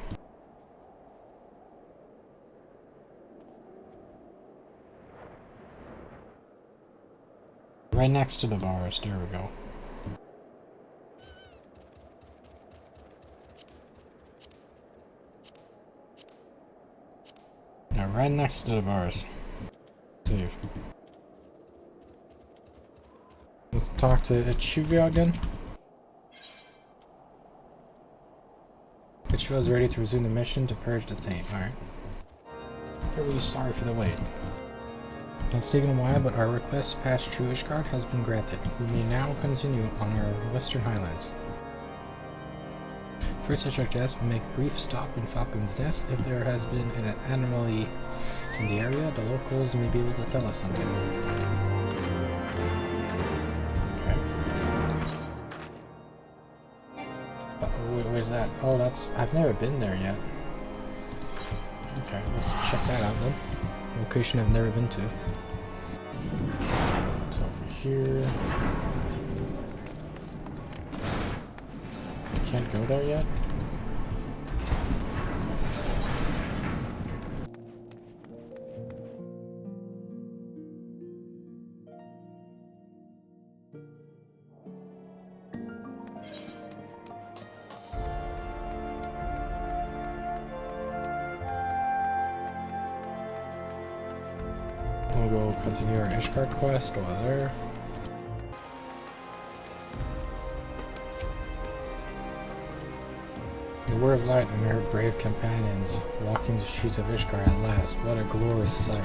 Right next to the bars. There we go. Now, right next to the bars. Save. Let's talk to XIV again. XIV is ready to resume the mission to purge the taint. Alright. We're really sorry for the wait. It's taken a while, but our request to pass through Ishgard has been granted. We may now continue on our western highlands. First, I suggest we make a brief stop in Falcon's Nest. If there has been an anomaly in the area, the locals may be able to tell us something. Okay. But where's that? Oh, that's... I've never been there yet. Okay, let's check that out then. Location I've never been to. So over here... Can't go there yet? we'll go continue our Ishgard quest while there. The word of light and her brave companions walking the streets of Ishgard at last. What a glorious sight.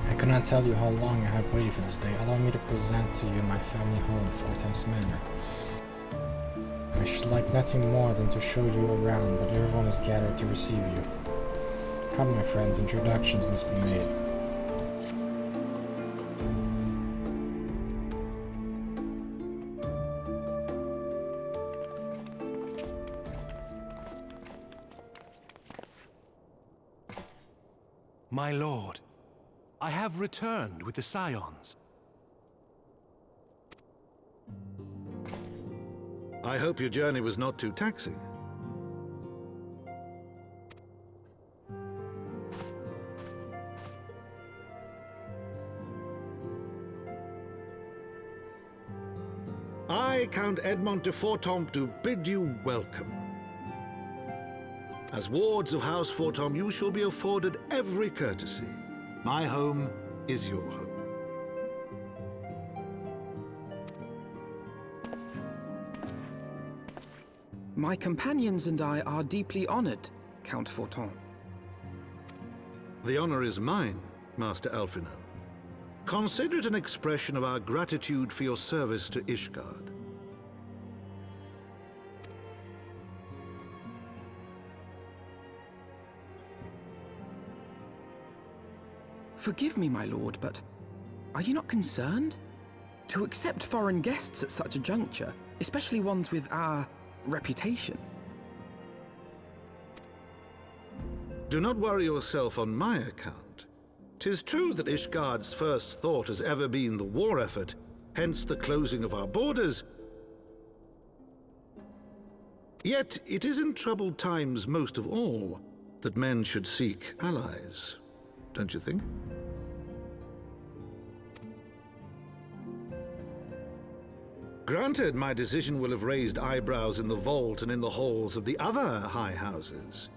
I cannot tell you how long I have waited for this day. Allow me to present to you my family home, Fortham's Manor. I should like nothing more than to show you around, but everyone is gathered to receive you. Come, my friends, introductions must be made. My lord, I have returned with the Scions. I hope your journey was not too taxing. I, Count Edmond de Fortomp, do bid you welcome. As wards of House Fortomp, you shall be afforded every courtesy. My home is your home. My companions and I are deeply honored, Count Fortomp. The honor is mine, Master Alphino. Consider it an expression of our gratitude for your service to Ishgard. Forgive me, my lord, but are you not concerned? To accept foreign guests at such a juncture, especially ones with our reputation. Do not worry yourself on my account. 'Tis true that Ishgard's first thought has ever been the war effort, hence the closing of our borders. Yet it is in troubled times most of all that men should seek allies, don't you think? Granted, my decision will have raised eyebrows in the vault and in the halls of the other high houses.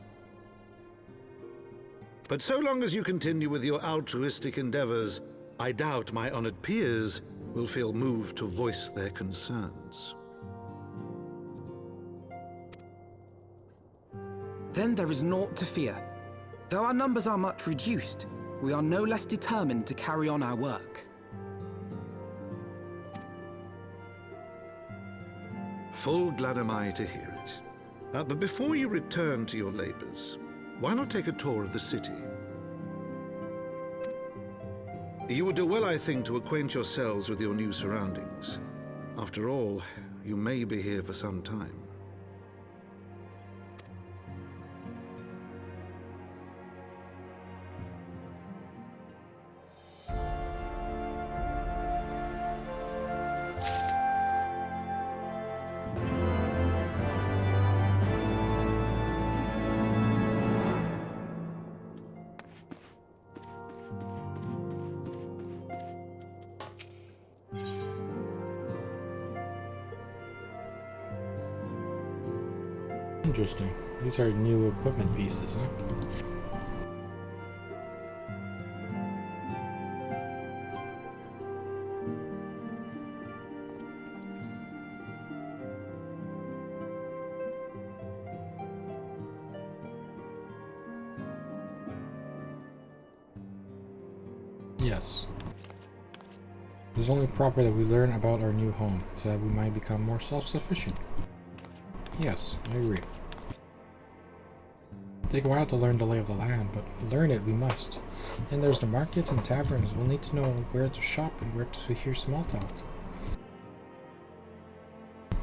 But so long as you continue with your altruistic endeavors, I doubt my honored peers will feel moved to voice their concerns. Then there is naught to fear. Though our numbers are much reduced, we are no less determined to carry on our work. Full glad am I to hear it. But before you return to your labors, why not take a tour of the city? You would do well, I think, to acquaint yourselves with your new surroundings. After all, you may be here for some time. Interesting. These are new equipment pieces, huh? Yes. It is only proper that we learn about our new home, so that we might become more self-sufficient. Yes, I agree. Take a while to learn the lay of the land, but learn it we must. Then there's the markets and taverns. We'll need to know where to shop and where to hear small talk.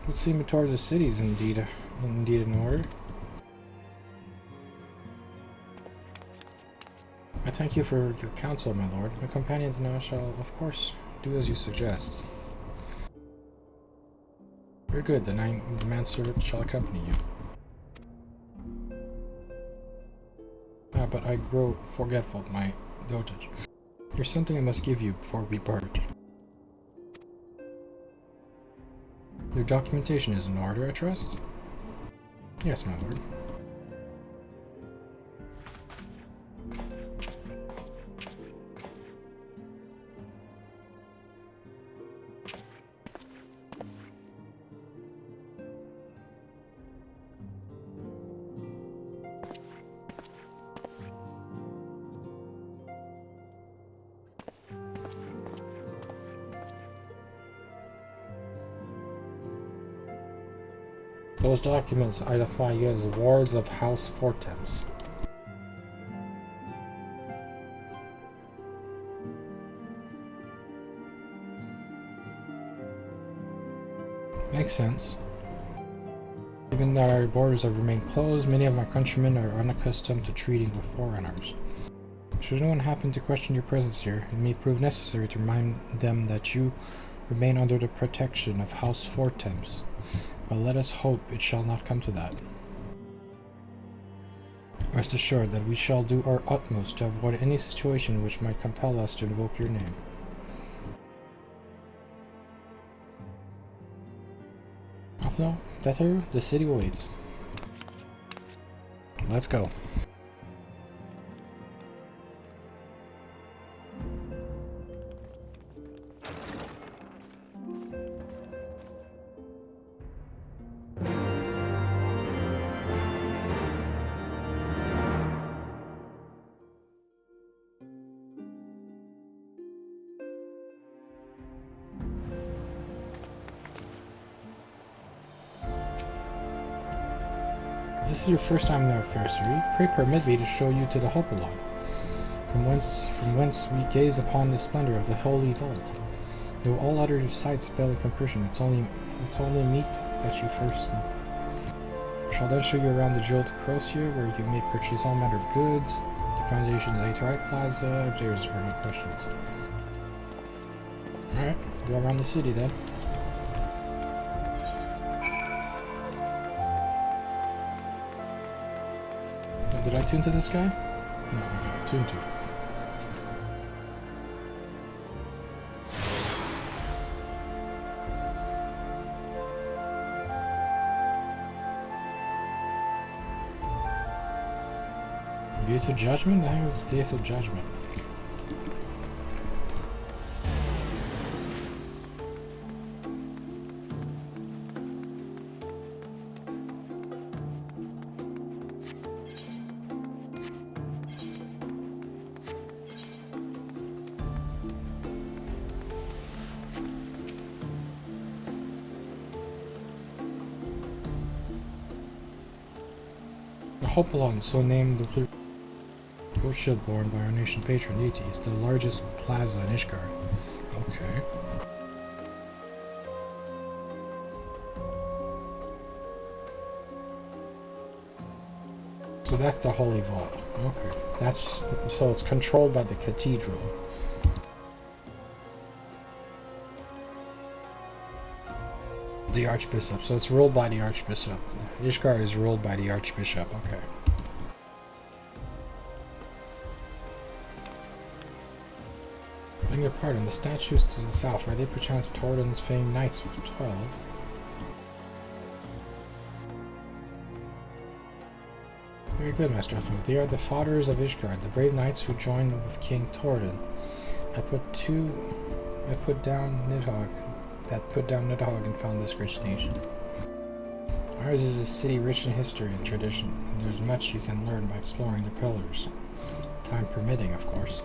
Would seem toward the cities indeed in order. I thank you for your counsel, my lord. My companions and I shall, of course, do as you suggest. Very good, then the manservant shall accompany you. Ah, but I grow forgetful, my dotage. There's something I must give you before we part. Your documentation is in order, I trust? Yes, my lord. Those documents identify you as wards of House Fortemps. Makes sense. Given that our borders have remained closed, many of my countrymen are unaccustomed to treating with foreigners. Should anyone happen to question your presence here, it may prove necessary to remind them that you remain under the protection of House Fortemps, but let us hope it shall not come to that. Rest assured that we shall do our utmost to avoid any situation which might compel us to invoke your name. Afno, Aether, the city waits. Let's go. This is your first time there, fair sir. Pray permit me to show you to the Hopalong, from whence we gaze upon the splendor of the holy vault. Though all other sights pale in comparison, it's only meet that you first. I shall then show you around the jeweled Crocia, where you may purchase all manner of goods, the foundation of the Aether Plaza, if there's any questions. Alright, go around the city then. Did I tune to this guy? No, okay, tune to. Gates of Judgment? The heck is Gates of Judgment? The Hopalong, so named the Ghost Shield borne by our nation patron deities, the largest plaza in Ishgard. Okay. So that's the Holy Vault. Okay. So it's controlled by the cathedral. The Archbishop. So it's ruled by the Archbishop. Ishgard is ruled by the Archbishop. Okay. Beg your pardon, the statues to the south, are they perchance Torden's famed knights of 12? Very good, Master Elfman. They are the fathers of Ishgard, the brave knights who joined with King Torden. That put down Nidhogg and found this rich nation. Ours is a city rich in history and tradition, and there's much you can learn by exploring the pillars. Time permitting, of course.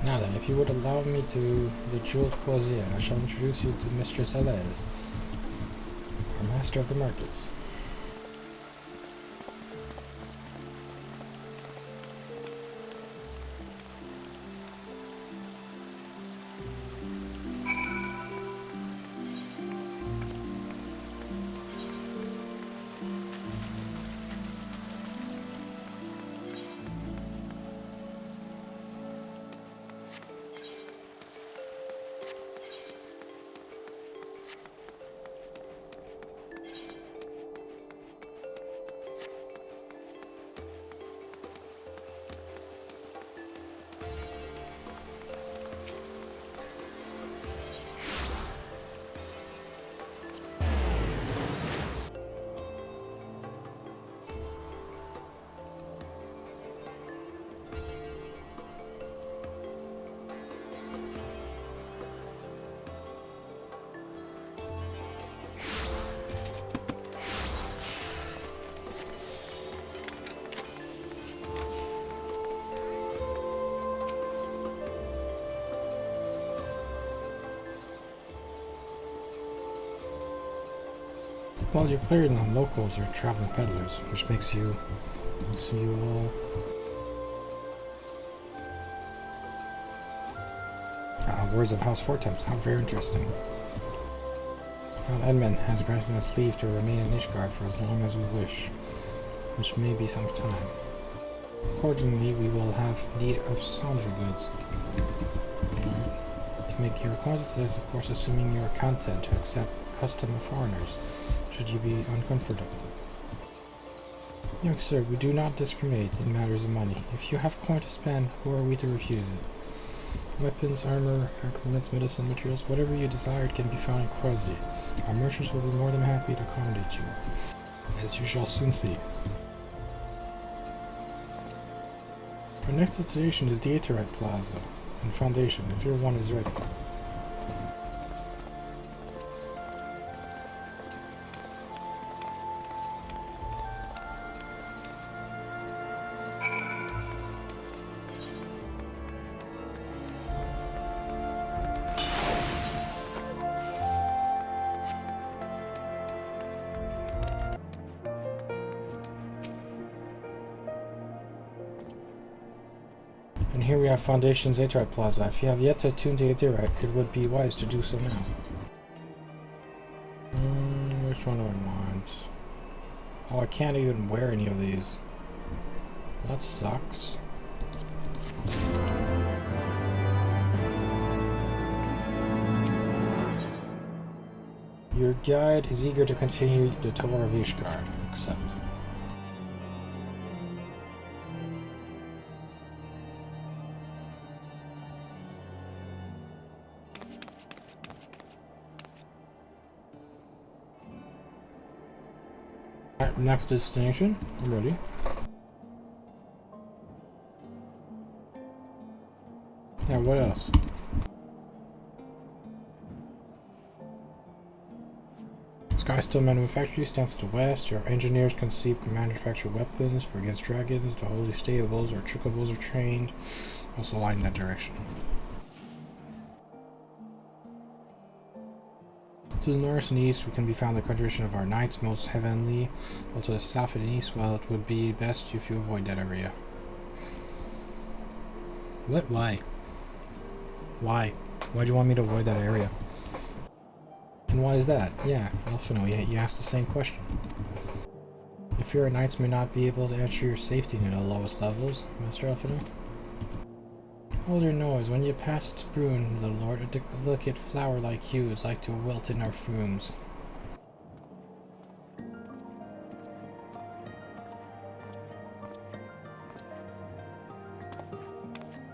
Now then, if you would allow me to the jeweled crozier, I shall introduce you to Mistress Elez, our master of the markets. Well, your player non-locals are traveling peddlers, which makes you all... words of House Fortemps, how very interesting. Count Edmund has granted us leave to remain in Ishgard for as long as we wish, which may be some time. Accordingly, we will have need of sundry goods. To make your acquaintances, of course, assuming you are content to accept custom of foreigners, should you be uncomfortable. Young sir, we do not discriminate in matters of money. If you have coin to spend, who are we to refuse it? Weapons, armor, accoutrements, medicine, materials, whatever you desire can be found in Croatia. Our merchants will be more than happy to accommodate you, as you shall soon see. Our next destination is the Aether Plaza and Foundation, if your one is ready. And here we have Foundation's Aether Plaza. If you have yet to attune to Aether, it would be wise to do so now. Which one do I want? Oh, I can't even wear any of these. That sucks. Your guide is eager to continue the tour of Ishgard. Accept. Alright, next destination. I'm ready. Now, what else? Skystone Manufactory stands to the west. Your engineers conceive and manufacture weapons for against dragons. The holy stables or chocobos are trained. Also line in that direction. To the north and east, we can be found the concentration of our knights, most heavenly. While to the south and east, well, it would be best if you avoid that area. What? Why? Why? Why do you want me to avoid that area? And why is that? Yeah, Elfino, you asked the same question. If your knights may not be able to ensure your safety near the lowest levels, Master Elfino. Hold your noise. When you pass Brune, the Lord, a delicate flower like you is like to wilt in our fumes.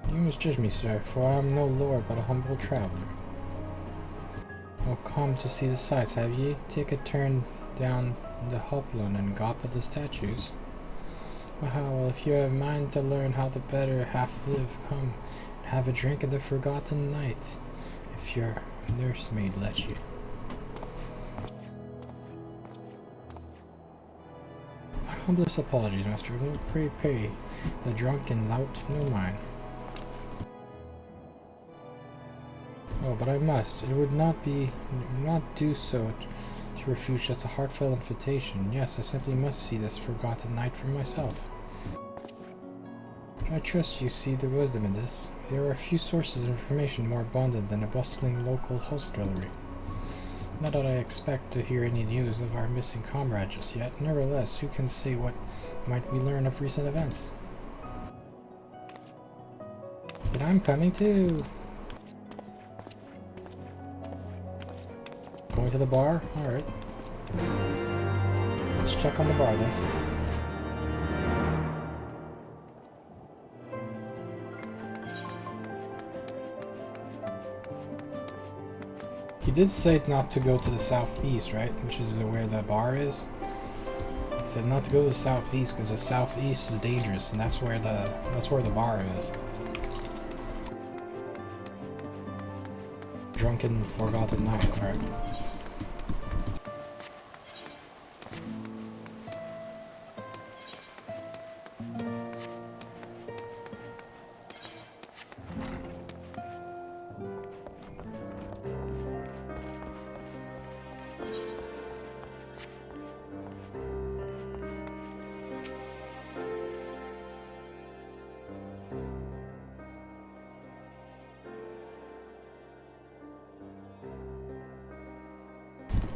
You must judge me, sir, for I am no lord but a humble traveler. Oh, come to see the sights, have ye? Take a turn down the Hoplon and gawp at the statues. Well, if you have a mind to learn how the better half live, come and have a drink at the Forgotten Night, if your nursemaid let you. My humblest apologies, master. No, pray, the drunken lout, no mine. Oh, but I must. It would not do so to refuse just a heartfelt invitation. Yes, I simply must see this Forgotten Night for myself. I trust you see the wisdom in this. There are few sources of information more abundant than a bustling local hostelry. Not that I expect to hear any news of our missing comrade just yet. Nevertheless, who can say what might we learn of recent events? But I'm coming too! Going to the bar? Alright. Let's check on the bar then. He did say not to go to the southeast, right? Which is where the bar is. He said not to go to the southeast because the southeast is dangerous, and that's where the bar is. Drunken Forgotten Night, alright.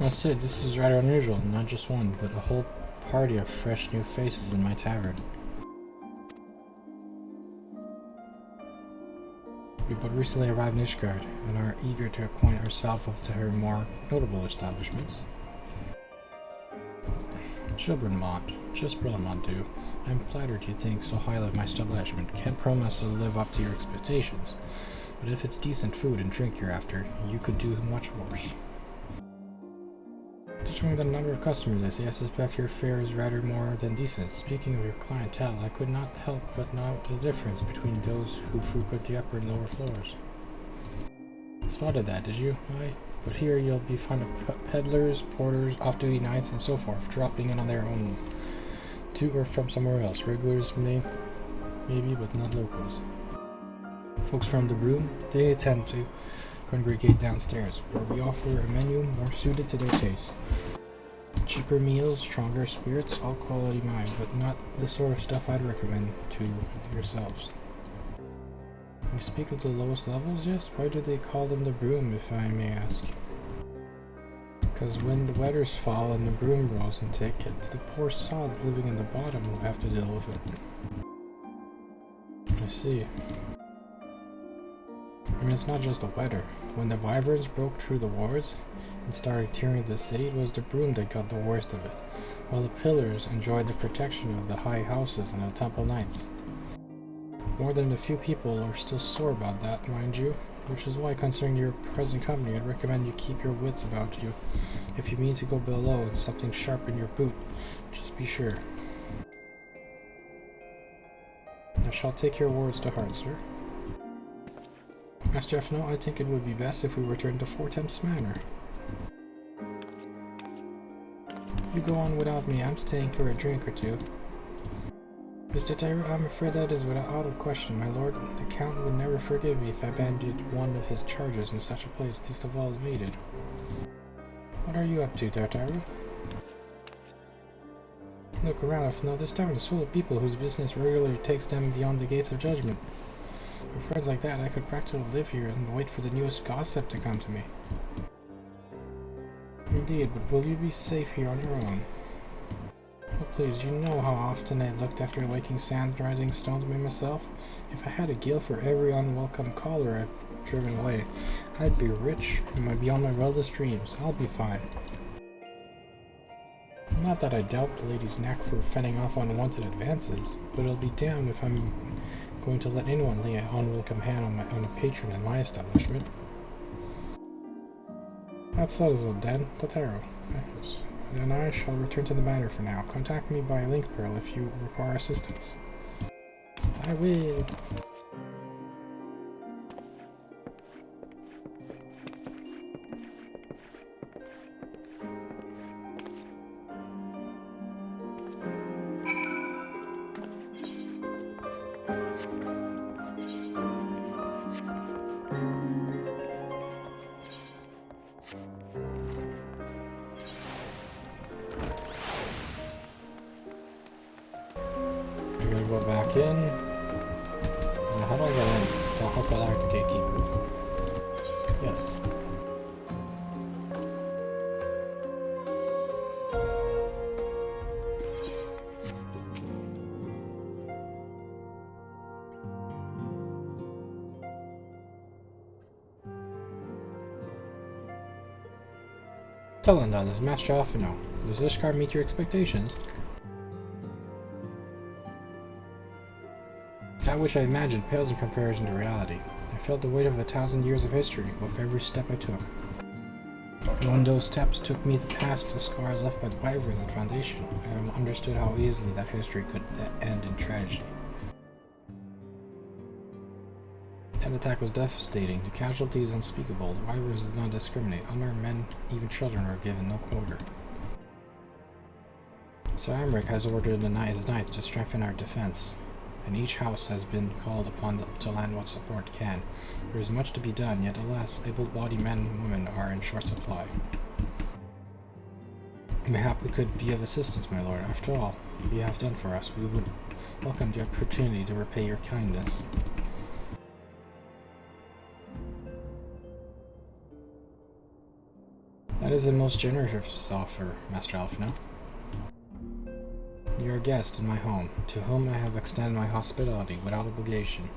Must say, this is rather unusual. Not just one, but a whole party of fresh new faces in my tavern. We but recently arrived in Ishgard, and are eager to acquaint ourselves with her more notable establishments. Just Brillamont do. I'm flattered you think so highly of my establishment. Can't promise to live up to your expectations, but if it's decent food and drink you're after, you could do much worse. Judging the number of customers I suspect your fare is rather more than decent. Speaking of your clientele, I could not help but note the difference between those who frequent the upper and lower floors. Spotted that, did you? Aye. But here you'll be finding peddlers, porters, off-duty knights, and so forth, dropping in on their own, to or from somewhere else. Regulars maybe, but not locals. Folks from the room, they tend to congregate downstairs, where we offer a menu more suited to their tastes. Cheaper meals, stronger spirits, all quality mine, but not the sort of stuff I'd recommend to yourselves. You speak of the lowest levels, yes? Why do they call them the broom, if I may ask? Because when the weathers fall and the broom rolls and take it, it's the poor sods living in the bottom who have to deal with it. I see. I mean, it's not just the weather. When the wyverns broke through the wards and started tearing the city, it was the broom that got the worst of it, while the pillars enjoyed the protection of the high houses and the temple knights. More than a few people are still sore about that, mind you, which is why, considering your present company, I'd recommend you keep your wits about you. If you mean to go below and something sharp in your boot, just be sure. I shall take your words to heart, sir. Master F, I think it would be best if we returned to Four Temps Manor. You go on without me, I'm staying for a drink or two. Mr. Tyro, I'm afraid that is out of question, my lord. The Count would never forgive me if I abandoned one of his charges in such a place, least of all maiden. What are you up to, Tartaro? Look around, now this tavern is full of people whose business regularly takes them beyond the gates of judgment. With friends like that, I could practically live here and wait for the newest gossip to come to me. Indeed, but will you be safe here on your own? Oh please, you know how often I looked after waking sand rising stones by myself? If I had a gill for every unwelcome caller I've driven away, I'd be rich beyond my wildest dreams. I'll be fine. Not that I doubt the lady's knack for fending off unwanted advances, but it'll be damned if I'm going to let anyone lay an unwelcome hand on a patron in my establishment. That settles it then, Totaro. Then I shall return to the manor for now. Contact me by link pearl if you require assistance. I will. Go back in. How do I get in? I'll collect the gatekeeper. Yes. Tell him, does Master Alphino, does Ishgard meet your expectations? That which I imagined pales in comparison to reality. I felt the weight of 1,000 years of history with every step I took. And when those steps took me past the scars left by the wyverns at Foundation, I understood how easily that history could end in tragedy. That attack was devastating. The casualties unspeakable. The wyverns did not discriminate. Unarmed men, even children, were given no quarter. So Amric has ordered his knights to strengthen our defense, and each house has been called upon to lend what support can. There is much to be done, yet alas, able-bodied men and women are in short supply. Mayhap we could be of assistance, my lord. After all you have done for us, we would welcome the opportunity to repay your kindness. That is a most generous offer, Master Alphino. You are a guest in my home, to whom I have extended my hospitality without obligation.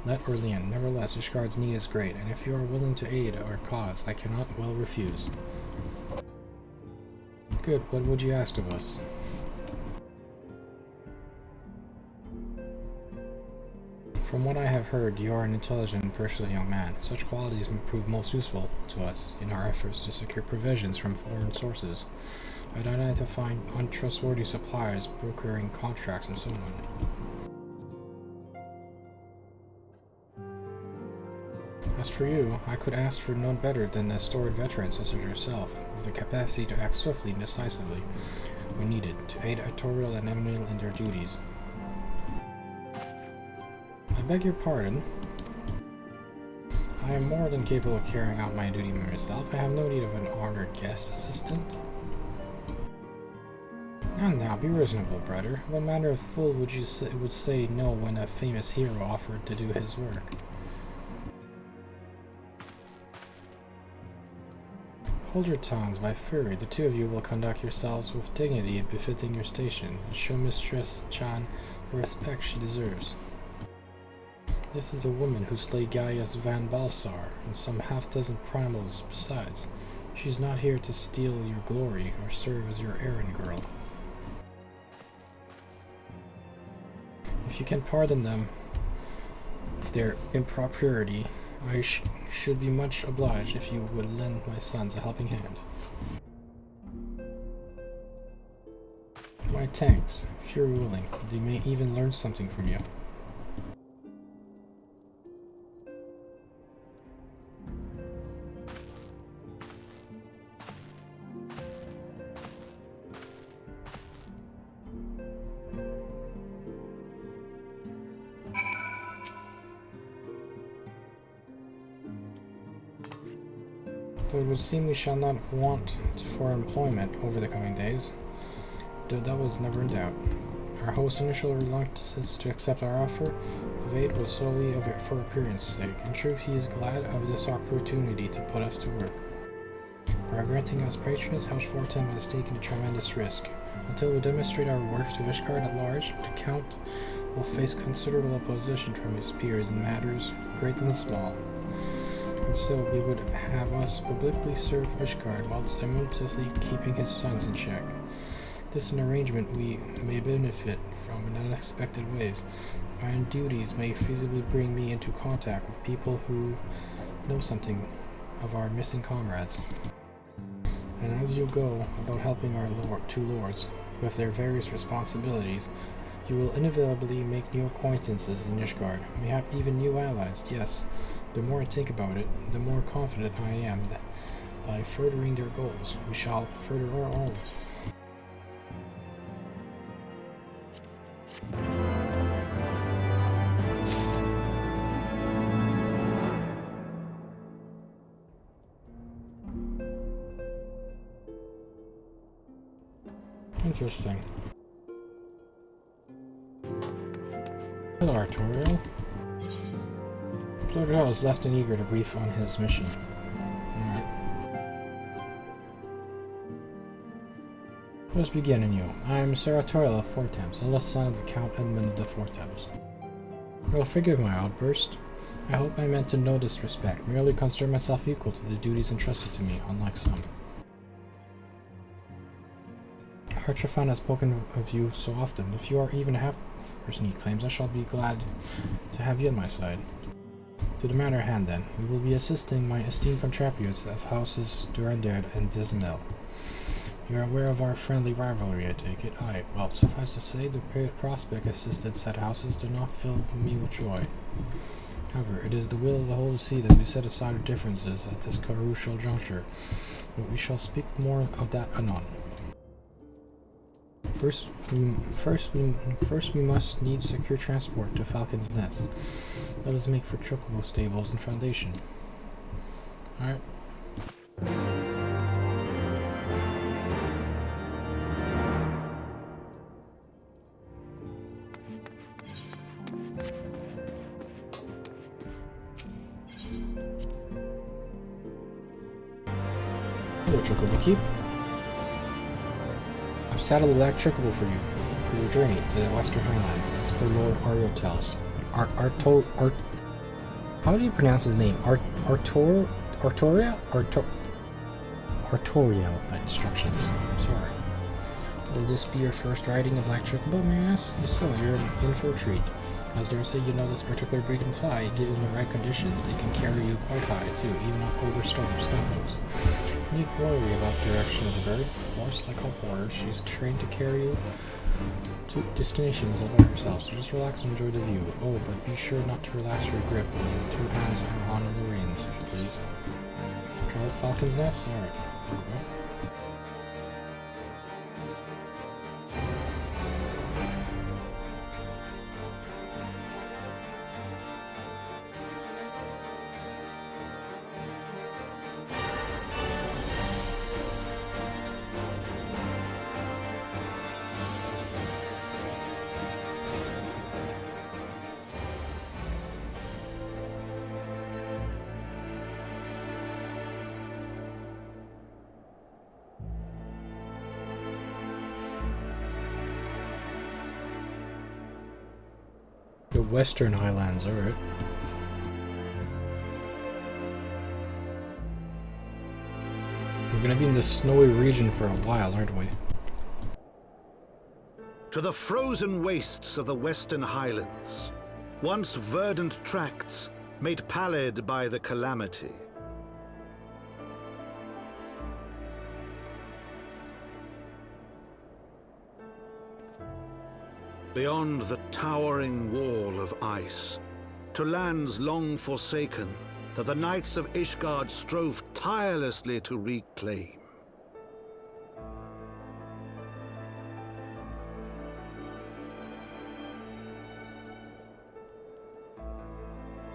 Let or lien, nevertheless, Ishgard's need is great, and if you are willing to aid our cause, I cannot well refuse. Good, what would you ask of us? From what I have heard, you are an intelligent and persuasive young man. Such qualities may prove most useful to us in our efforts to secure provisions from foreign sources, by identifying untrustworthy suppliers, brokering contracts, and so on. As for you, I could ask for none better than a storied veteran such as yourself, with the capacity to act swiftly and decisively when needed, to aid Artorial and Eminil in their duties. I beg your pardon. I am more than capable of carrying out my duty myself. I have no need of an honored guest assistant. And now, be reasonable, brother. What manner of fool would say no when a famous hero offered to do his work? Hold your tongues, my fury. The two of you will conduct yourselves with dignity befitting your station, and show Mistress Chan the respect she deserves. This is the woman who slayed Gaius Van Balsar, and some half-dozen primals besides. She's not here to steal your glory, or serve as your errand girl. If you can pardon them their impropriety, I should be much obliged if you would lend my sons a helping hand. My thanks, if you're willing. They may even learn something from you. Though it would seem we shall not want for employment over the coming days, though that was never in doubt. Our host's initial reluctance to accept our offer of aid was solely for appearance's sake. In truth, he is glad of this opportunity to put us to work. By granting us patronage, House Fortem has taken a tremendous risk. Until we demonstrate our worth to Ishgard at large, the Count will face considerable opposition from his peers in matters great and small. And so he would have us publicly serve Ishgard while simultaneously keeping his sons in check. This is an arrangement we may benefit from in unexpected ways. My own duties may feasibly bring me into contact with people who know something of our missing comrades. And as you go about helping our two lords with their various responsibilities, you will inevitably make new acquaintances in Ishgard, mayhap even new allies. Yes, the more I think about it, the more confident I am that by furthering their goals, we shall further our own. Interesting. Hello, Artorial. Lord Hall is less than eager to brief on his mission. Alright. Let's begin anew. I am Sir Artorial of Fortams, eldest son of the Count Edmund of the Fortams. Well, forgive my outburst. I hope I meant to no disrespect, merely consider myself equal to the duties entrusted to me, unlike some. Hartrafan has spoken of you so often. If you are even half the person he claims, I shall be glad to have you on my side. To the matter at hand, then, we will be assisting my esteemed compatriots of houses Durandard and Dismel. You are aware of our friendly rivalry, I take it? Aye. Well, suffice to say, the prospect of assisted said houses do not fill me with joy. However, it is the will of the whole to see that we set aside our differences at this crucial juncture, but we shall speak more of that anon. First, we must need secure transport to Falcon's Nest. Let us make for Chocobo stables and foundation. Alright. Hello, Chocobo Keep. I've saddled a black chocobo for you for your journey to the Western Highlands, as per Lord Ario tells. How do you pronounce his name? Artorial? Artorial instructions. Sorry. Will this be your first riding a black chocobo, may I ask? If so, you're in for a treat. As dare say you know this particular breed and fly, given the right conditions, they can carry you quite high, too, even over storms, snowfalls. You need worry about the direction of the bird. Of course, like all birds, she's trained to carry you to destinations all by herself, so just relax and enjoy the view. Oh, but be sure not to relax your grip when 2 hands are on the reins, if you please. Try with Falcon's Nest? Alright. There we go. The Western Highlands, alright. We're gonna be in this snowy region for a while, aren't we? To the frozen wastes of the Western Highlands, once verdant tracts made pallid by the calamity. Beyond the towering wall of ice, to lands long forsaken that the knights of Ishgard strove tirelessly to reclaim.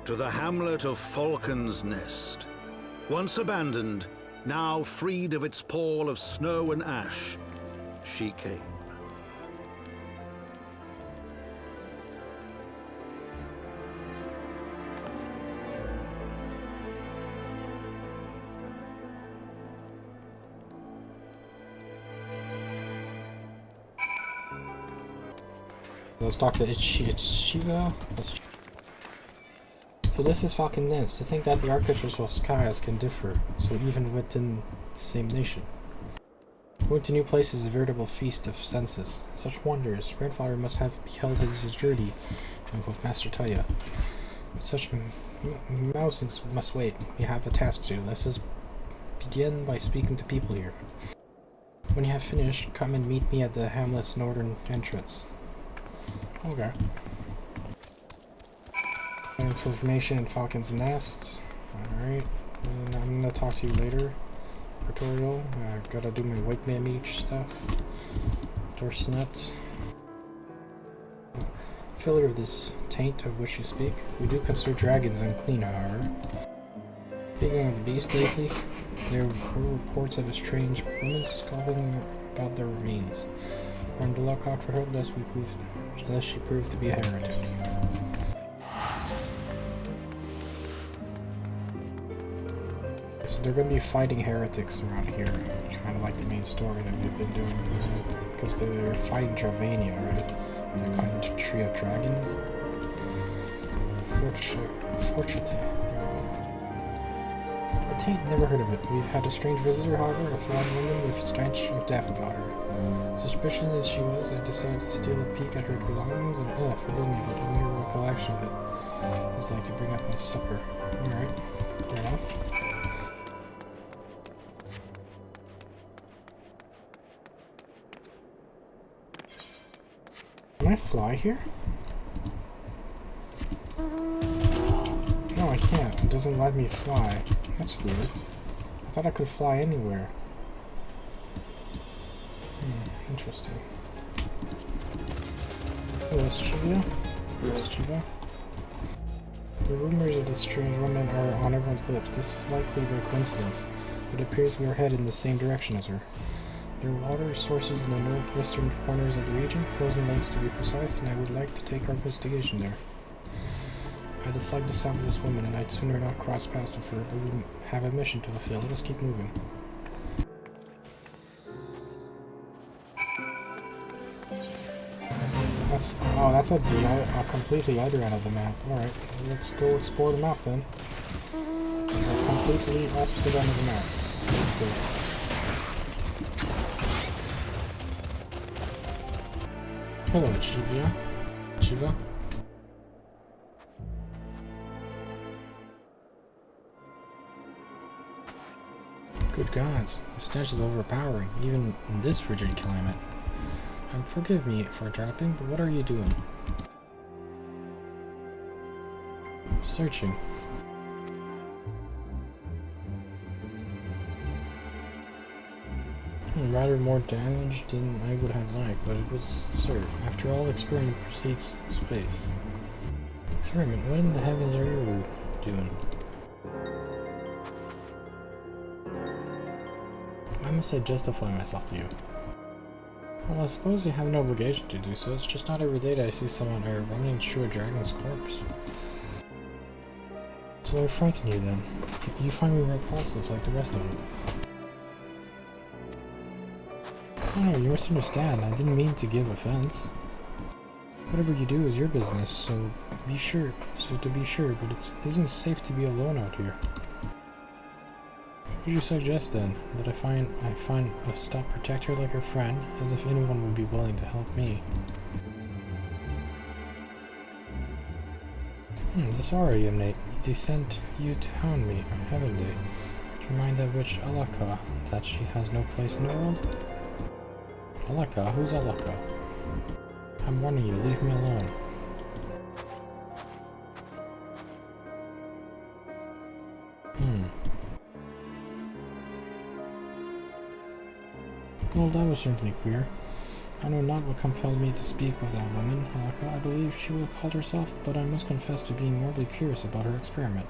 To the hamlet of Falcon's Nest, once abandoned, now freed of its pall of snow and ash, she came. Let's talk to Ishgard. So this is Falcon Nest. To think that the architectural skies can differ, so even within the same nation. Going to new places is a veritable feast of senses. Such wonders. Grandfather must have beheld his journey with Master Taya. But such mousings must wait. We have a task to do. Let's just begin by speaking to people here. When you have finished, come and meet me at the hamlet's northern entrance. Okay. Information in Falcon's Nest. Alright. And I'm gonna talk to you later. Tutorial. Gotta do my white man meat stuff. Dorsnet. Failure of this taint of which you speak. We do consider dragons unclean, however. Speaking of the beast lately, there were reports of a strange woman skulking about their remains. When to look out for her, lest she proved to be a heretic. So they're going to be fighting heretics around here, kind of like the main story that we've been doing, because they're fighting Dravania, right? They're coming to Tree of Dragons. Fortunately. Taint, never heard of it. We've had a strange visitor, however, a fine woman with stench of death about her. Suspicious as she was, I decided to steal a peek at her belongings and, forgive me, but a mere recollection of it is like to bring up my supper. Alright, fair enough. Can I fly here? No, I can't. It doesn't let me fly. That's weird. I thought I could fly anywhere. Interesting. Hello, Ishgard. Ishgard. The rumors of this strange woman are on everyone's lips. This is likely by coincidence, but it appears we are headed in the same direction as her. There are water sources in the northwestern corners of the region, frozen lakes to be precise, and I would like to take our investigation there. I dislike the sound of this woman, and I'd sooner not cross paths with her, but we have a mission to fulfill. Let us keep moving. that's a completely other end of the map. Alright, let's go explore the map then. A completely opposite end of the map. Let's go. Hello, Chiva. Good gods, the stench is overpowering, even in this frigid climate. Forgive me for interrupting, but what are you doing? Searching. Rather more damage than I would have liked, but it was served. After all, experiment precedes space. Experiment? What in the heavens are you doing? Why must I justify myself to you? Well, I suppose you have no obligation to do so. It's just not every day that I see someone running through a dragon's corpse. So I frighten you then. You find me repulsive like the rest of them. Oh no, you misunderstand. I didn't mean to give offense. Whatever you do is your business, so to be sure, but it isn't safe to be alone out here. What would you suggest then? That I find a stout protector like her friend, as if anyone would be willing to help me. This aura you emanate, they sent you to hound me, haven't they? To remind that witch Alaka that she has no place in the world? Alaka? Who's Alaka? I'm warning you, leave me alone. Well, that was certainly queer. I know not what compelled me to speak with that woman, Alaka. I believe she will have called herself, but I must confess to being morbidly curious about her experiment.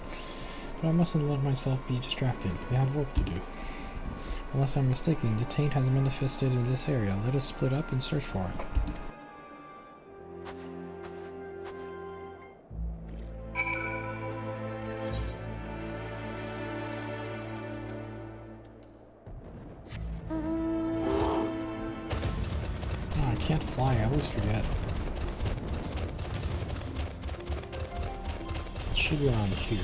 But I mustn't let myself be distracted. We have work to do. Unless I'm mistaken, the taint has manifested in this area. Let us split up and search for it. I can't fly, I always forget. It should be around here.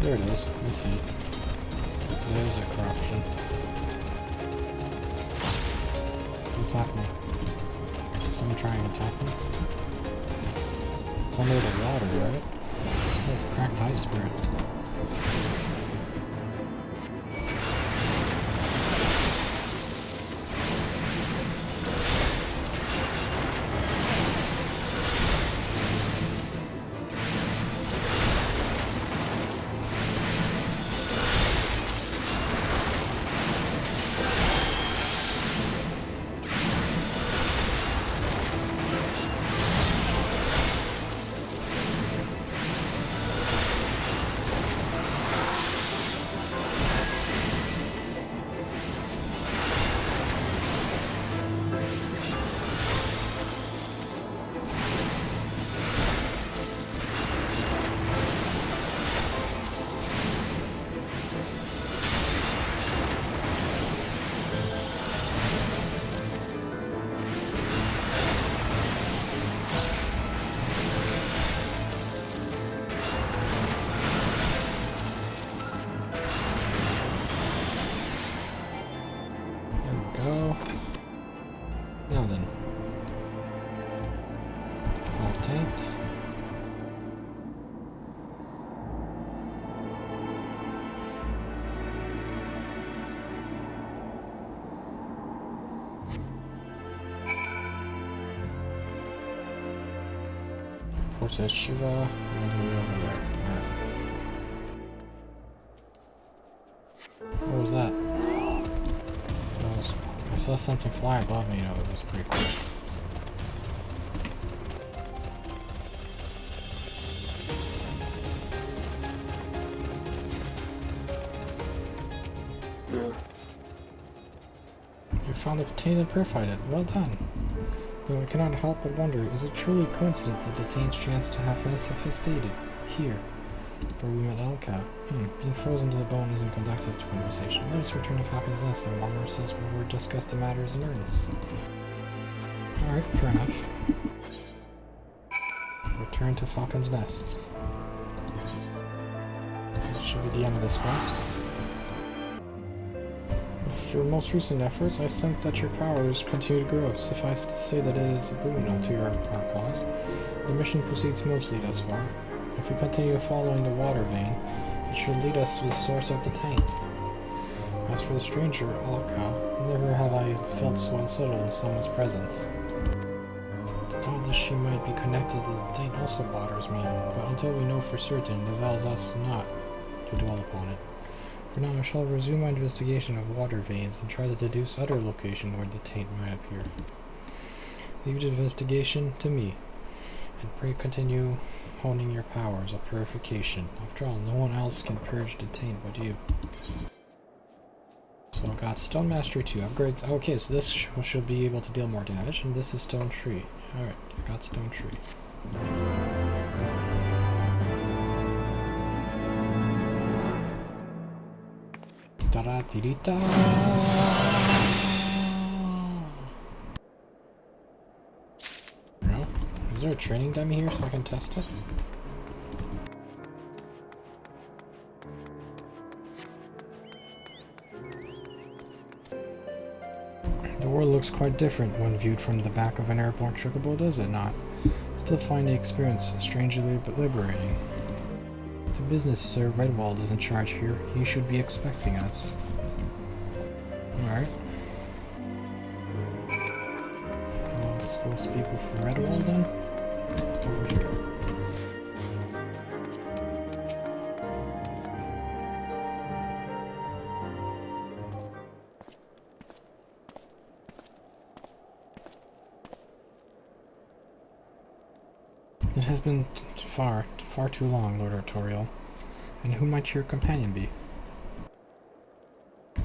There it is. You see it. There's the corruption. What's happening? Is someone trying to attack me? It's under the water, right? Oh, cracked ice spirit. Now then. All tanked. Porta Shiva, all the way over there. Alright. What was that? I saw something fly above me, it was pretty cool. You found the taint and purified it. Well done. Though I cannot help but wonder, is it truly coincident that Detain's chance to have FFXIV here, where we met Elka? Being frozen to the bone isn't conducive to conversation. Let us return to Falcon's Nest and warm ourselves before we discuss the matters in earnest. Alright, fair enough. Return to Falcon's Nest. That should be the end of this quest. With your most recent efforts, I sense that your powers continue to grow. Suffice to say that it is a boon to our cause. The mission proceeds smoothly thus far. If we continue following the water vein, it should lead us to the source of the taint. As for the stranger, Alka, never have I felt so unsettled in someone's presence. The thought that she might be connected to the taint also bothers me, but until we know for certain, it avails us not to dwell upon it. For now, I shall resume my investigation of water veins and try to deduce other location where the taint might appear. Leave the investigation to me, and pray continue honing your powers of purification. After all, no one else can purge the taint but you. So I got Stone Mastery 2 upgrades. Okay, so this should be able to deal more damage, and this is Stone Tree. Alright, I got Stone Tree. Da-da-dee-dee-da! No? Is there a training dummy here so I can test it? The world looks quite different when viewed from the back of an airborne chocobo, does it not? Still find the experience strangely liberating. To business, Sir Redwald is in charge here. He should be expecting us. Alright. Let's go speak with Redwald then. Over here. It has been far too long, Lord Artorial. And who might your companion be?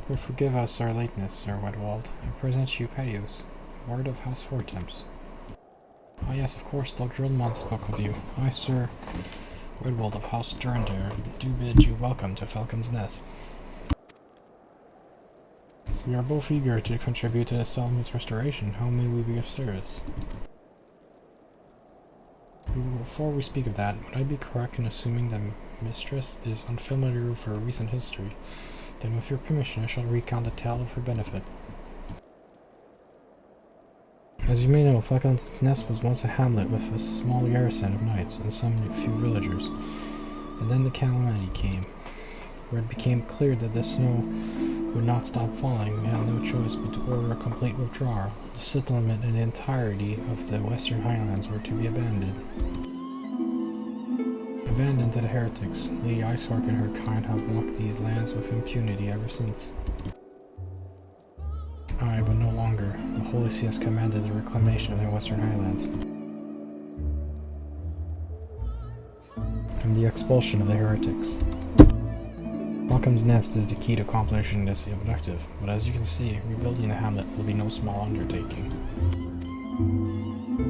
But forgive us our lateness, Sir Redwald. I present you Petius, Ward of House Fortemps. Ah yes, of course, Lord Drillmont spoke of you. I, Sir Redwald of House Durandare, do bid you welcome to Falcon's Nest. We are both eager to contribute to the settlement's restoration. How may we be of service? Before we speak of that, would I be correct in assuming that Mistress is unfamiliar with her recent history? Then with your permission I shall recount the tale of her benefit. As you may know, Falcon's Nest was once a hamlet with a small garrison of knights and some few villagers. And then the calamity came, where it became clear that the snow would not stop falling. We had no choice but to order a complete withdrawal. The settlement and the entirety of the Western Highlands were to be abandoned. Abandoned to the heretics. Lady Icehark and her kind have walked these lands with impunity ever since. Aye, but no longer. The Holy See has commanded the reclamation of the Western Highlands and the expulsion of the heretics. Falcon's Nest is the key to accomplishing this objective, but as you can see, rebuilding the hamlet will be no small undertaking.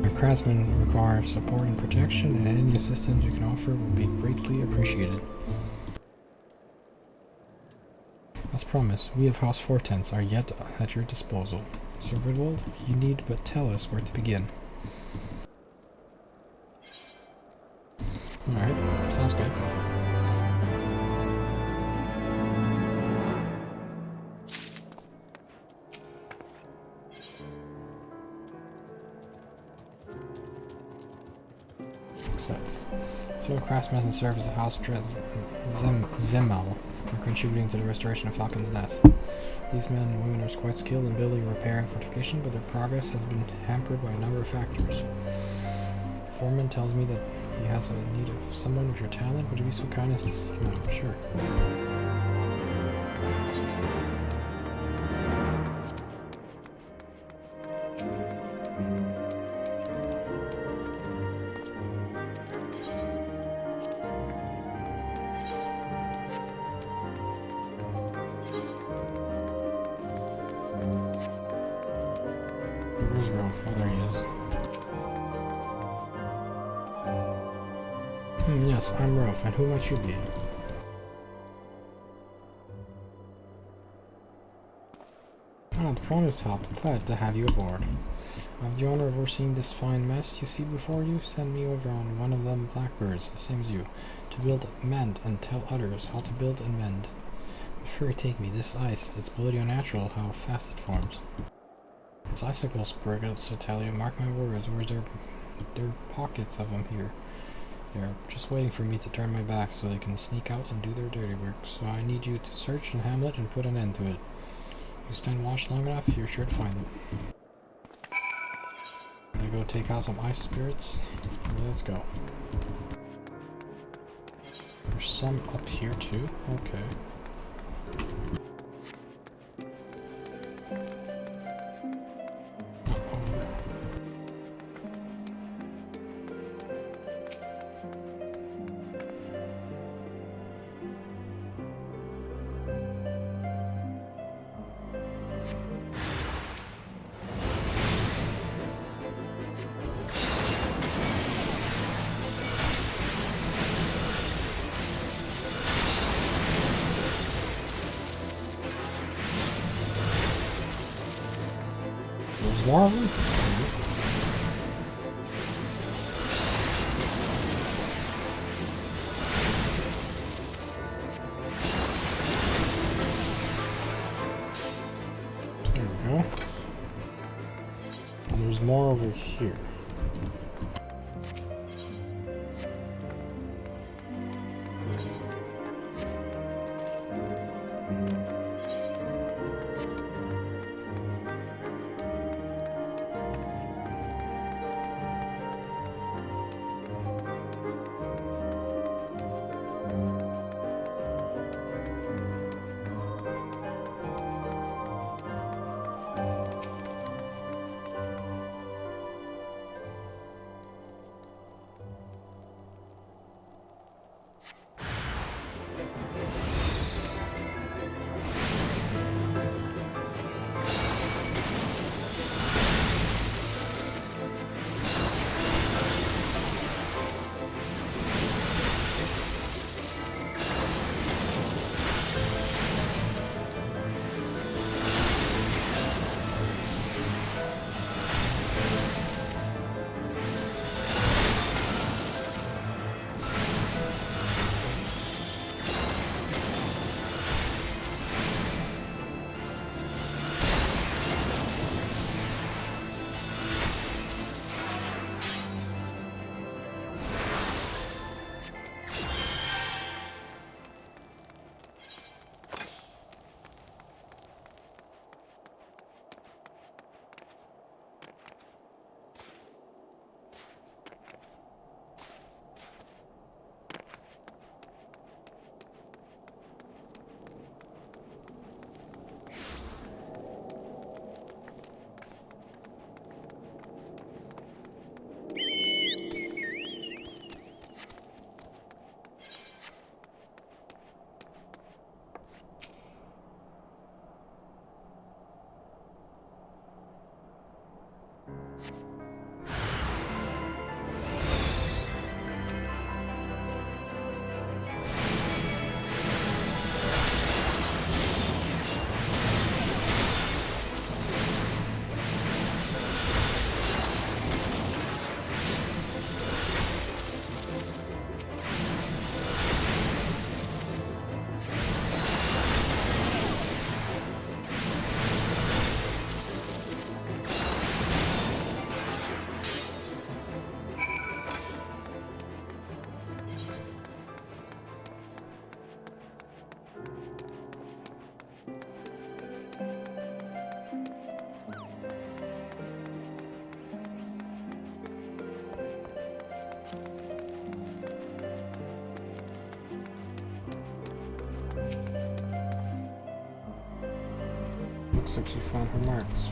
Our craftsmen require support and protection, and any assistance you can offer will be greatly appreciated. As promised, we of House Fortemps are yet at your disposal. Sir Redwald, you need but tell us where to begin. Alright, sounds good. So craftsmen and serve as a house Zemel are contributing to the restoration of Falcon's Nest. These men and women are quite skilled in building, repairing, fortification, but their progress has been hampered by a number of factors. The foreman tells me that he has a need of someone with your talent. Would you be so kind as to seek him out? Sure. Where's Rolf? Oh, there he is. Yes, I'm Rolf, and who might you be? Ah, the promised help. Glad to have you aboard. I have the honor of overseeing this fine mess you see before you. Send me over on one of them blackbirds, the same as you, to build, mend, and tell others how to build and mend. Before you take me, this ice, it's bloody unnatural how fast it forms. It's icicles, Brigitte, I tell you. Mark my words, there are pockets of them here. They're just waiting for me to turn my back so they can sneak out and do their dirty work. So I need you to search in Hamlet and put an end to it. You stand watch long enough, you're sure to find them. I'm gonna go take out some ice spirits. Let's go. There's some up here too. Okay. Over there. There's more of them? There we go. And there's more over here. Looks like she found her marks.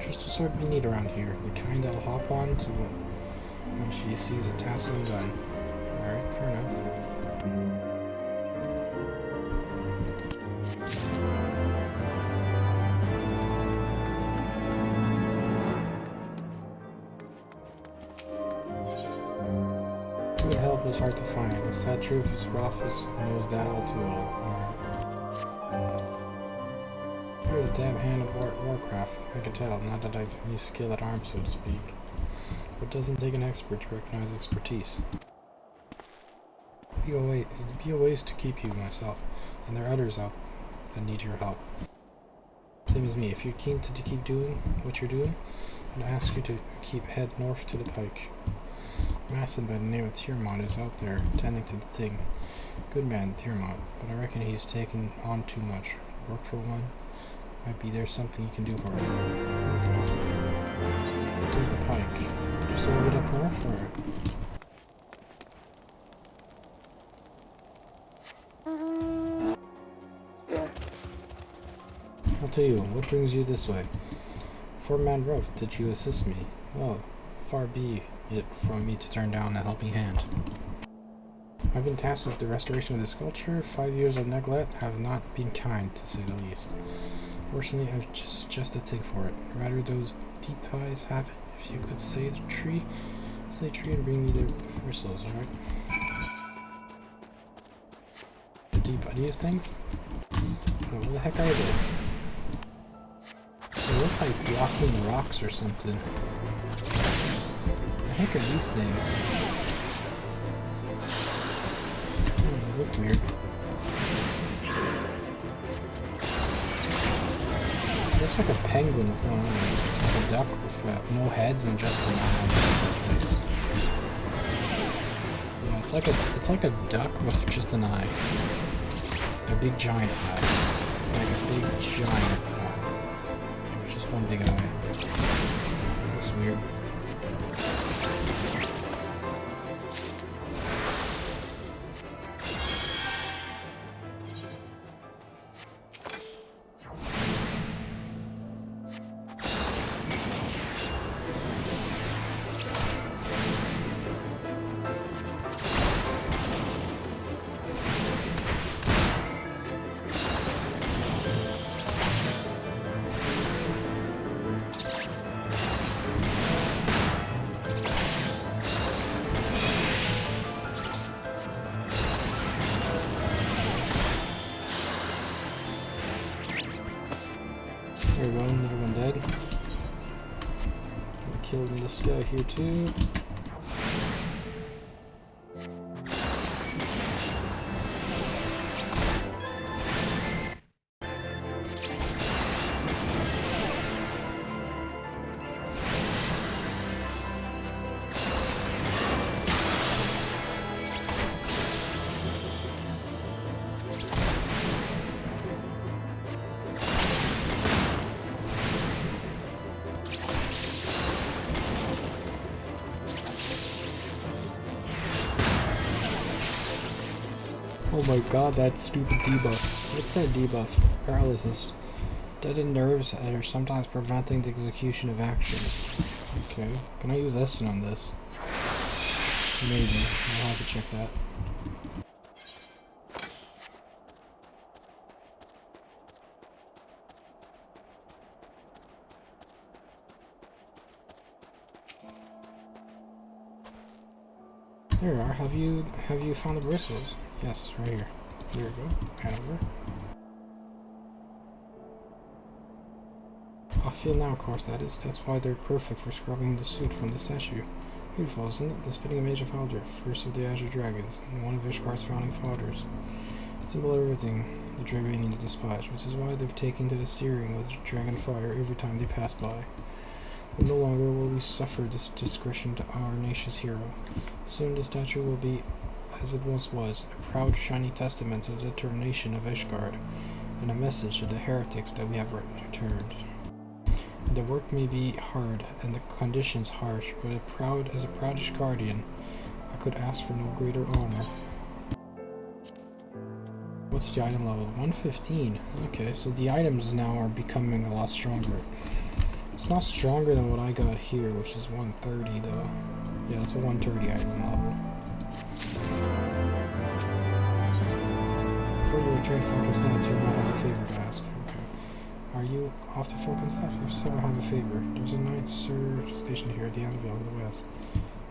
Just a sort we need around here. The kind that'll hop on to when she sees a task undone. Alright, fair enough. help is hard to find. The sad truth is Rothfuss knows that all too well. You're the dab hand of Warcraft. I can tell, not that I've any skill at arms, so to speak. But it doesn't take an expert to recognize expertise. Be a ways to keep you, myself, and there are others out that need your help. Same as me. If you're keen to keep doing what you're doing, I'd ask you to head north to the pike. A Masson by the name of Tiermont is out there tending to the thing. Good man, Tiermont, but I reckon he's taking on too much. Work for one? Might be there's something you can do for him. Okay. There's the pike. Just a little bit up north, or? I'll tell you, what brings you this way? 4-man rough, did you assist me? Well, far be it from me to turn down a helping hand. I've been tasked with the restoration of this sculpture. 5 years of neglect have not been kind, to say the least. Fortunately, I've just a thing for it. Rather those deep eyes have it. If you could say the tree and bring me the bristles, alright? The these things? Oh, what the heck are they? They look like blocking rocks or something. What the heck are these things? Oh, they look weird. It looks like a penguin with one eye. Like a duck with no heads and just an eye. Yeah, it's like a duck with just an eye. A big giant eye. It's like a big giant eye. Just one big eye. Looks weird. There we go, another one dead. Killed this guy here too. Oh my god, that stupid debuff. What's that debuff? Paralysis. Deadened nerves are sometimes preventing the execution of action. Okay. Can I use Essen on this? Maybe. I'll have to check that. There you are. Have you found the bristles? Yes, right here. There we go. Hand over. I feel now, of course, that's why they're perfect for scrubbing the soot from the statue. Beautiful, isn't it? The spitting image of Elder, first of the Azure Dragons, and one of Ishgard's founding fathers. Symbol of everything the Dragonians despise, which is why they've taken to the searing with dragon fire every time they pass by. But no longer will we suffer this discretion to our nation's hero. Soon the statue will be as it once was, a proud, shining testament to the determination of Ishgard, and a message to the heretics that we have returned. The work may be hard, and the conditions harsh, but as a proud Ishgardian, I could ask for no greater honor. What's the item level? 115. Okay, so the items now are becoming a lot stronger. It's not stronger than what I got here, which is 130 though. Yeah, it's a 130 item level. Before you return to Falkenstein, Tiermont has a favor to ask. Okay. Are you off to Falkenstein? If so, I have a favor. There's a Knight Sir stationed here at the Anvil in the west.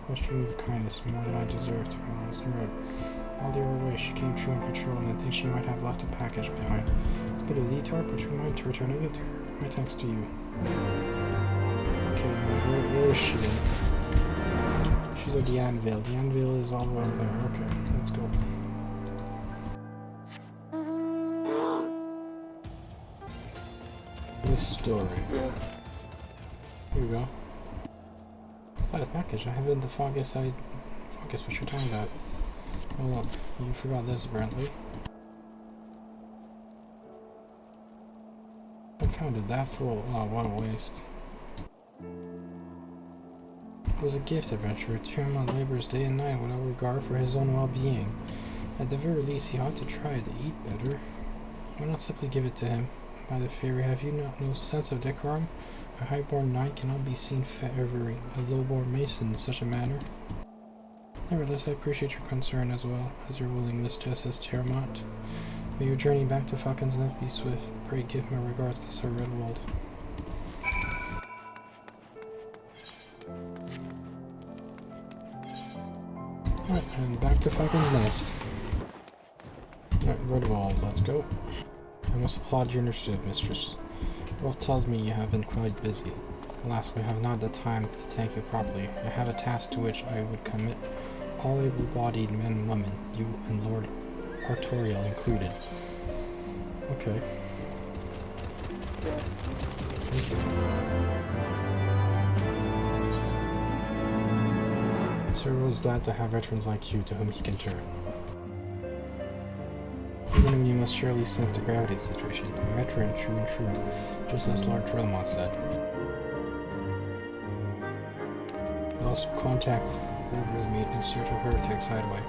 I stream of kindness, more than I deserve, to be honest. While they were away, she came true on patrol, and I think she might have left a package behind. It's a bit of detour, but you mind returning it to her? My thanks to you. Okay, where is she then? She's at the anvil. The anvil is all over there. Okay, let's go. This story. Here we go. Is that a package? I have it in the Focus. Focus, what you're talking about. Hold on. You forgot this, apparently. Confounded, that fool. Oh, what a waste. It was a gift adventurer. Tyrmand labors day and night without regard for his own well-being. At the very least, he ought to try to eat better. Why not simply give it to him? By the fairy, have you not no sense of decorum? A highborn knight cannot be seen favoring a lowborn mason in such a manner. Nevertheless, I appreciate your concern as well as your willingness to assist Tyrmand. May your journey back to Falcon's Nest be swift. Pray give my regards to Sir Redwald. Alright, and back to Falcon's Nest. Alright, Redwald, let's go. I must applaud your initiative, mistress. Rolf tells me you have been quite busy. Alas, we have not the time to thank you properly. I have a task to which I would commit all able-bodied men and women, you and Lord Artorial included. Okay. Thank you. Sir was glad to have veterans like you to whom he can turn. Even of you must surely sense the gravity of the situation. A veteran, true and true, just as Lord Drellmont said. Lost contact with me in search of heretics hideaway.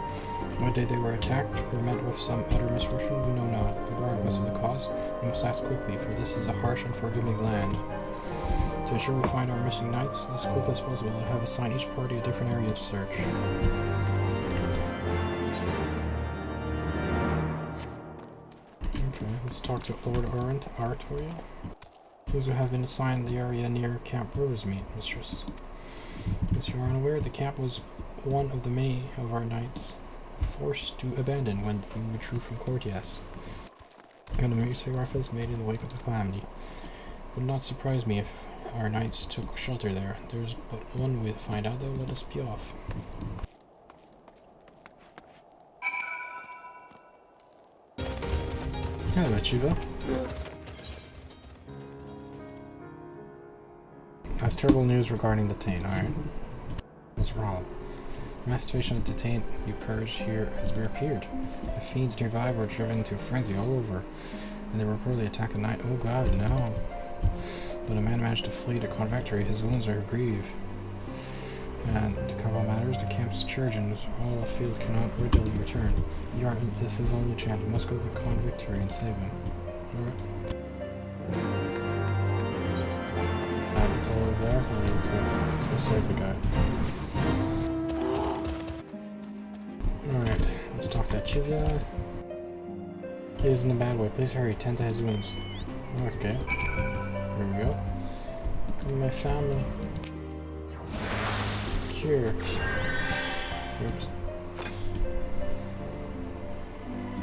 One day they were attacked or met with some utter misfortune, we know not. Regardless of the cause, we must act quickly, for this is a harsh and forgiving land. To ensure we find our missing knights as quick as possible, I have assigned each party a different area to search. Okay, let's talk to Lord Artorial. Seems we have been assigned the area near Camp Rosemead, mistress. As you are unaware, the camp was one of the many of our knights forced to abandon when we withdrew from Cortias. And the sacrifice made in the wake of the calamity. It would not surprise me if our knights took shelter there. There's but one way to find out, though. Let us be off. Hello, Chiva. That's terrible news regarding the taint. Alright. What's wrong? The masturbation of the taint you purged here has reappeared. The fiends nearby were driven into frenzy all over, and they reportedly attacked a knight. Oh god, no. But a man managed to flee to Convectory. His wounds are grieve. And to cover all matters, the camp's chirurgeons all afield cannot readily return. This is his only chance. We must go to Convectory and save him. Alright. It's all over there. Alright, let's go save the guy. Alright, let's talk to Chivia. He is in a bad way. Please hurry, tend to his wounds. Okay. Here we go. Come to my family. Cure. Oops.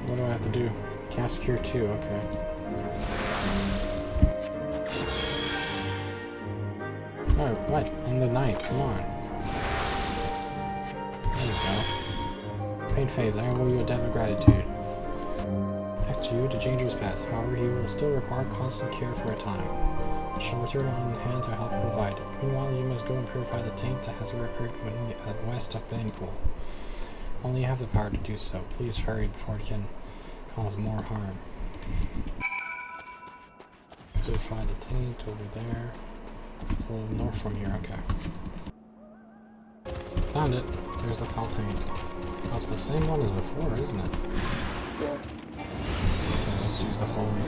What do I have to do? Cast Cure 2, okay. Oh, what? In the night, come on. There we go. Pain phase, I owe you a debt of gratitude. Thanks to you, the danger is past. However, he will still require constant care for a time. I shall return on hand to help provide it. Meanwhile, you must go and purify the taint that has reappeared west of Banepool. Only you have the power to do so. Please hurry before it can cause more harm. Purify the taint over there. It's a little north from here, okay. Found it. There's the foul taint. Oh, it's the same one as before, isn't it? Okay, let's use the holy.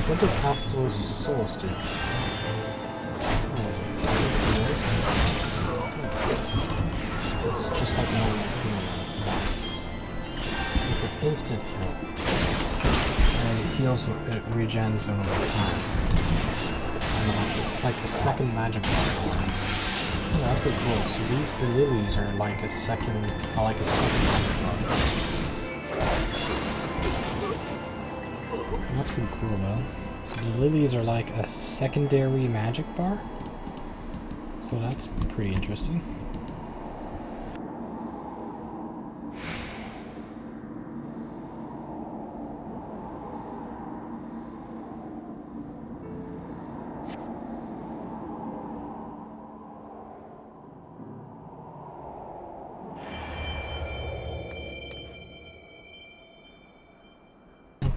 What does Absolute Souls do? It's just like normal healing. It's an instant heal. And it heals, it regens over time. It's like the second magic bar. Oh, that's pretty cool. So the lilies are like a second magic bar. That's pretty cool though. The lilies are like a secondary magic bar. So that's pretty interesting.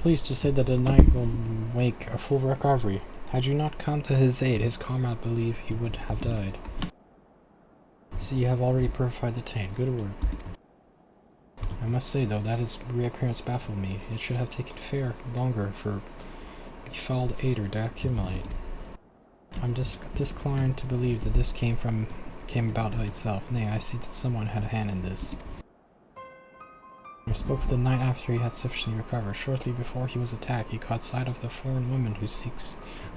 Pleased to say that the knight will make a full recovery. Had you not come to his aid, his comrade believed he would have died. See, you have already purified the taint. Good work. I must say, though, that his reappearance baffled me. It should have taken longer for befouled Aether to accumulate. I'm disinclined to believe that this came about by itself. Nay, I see that someone had a hand in this. I spoke with the knight after he had sufficiently recovered. Shortly before he was attacked, he caught sight of the foreign woman who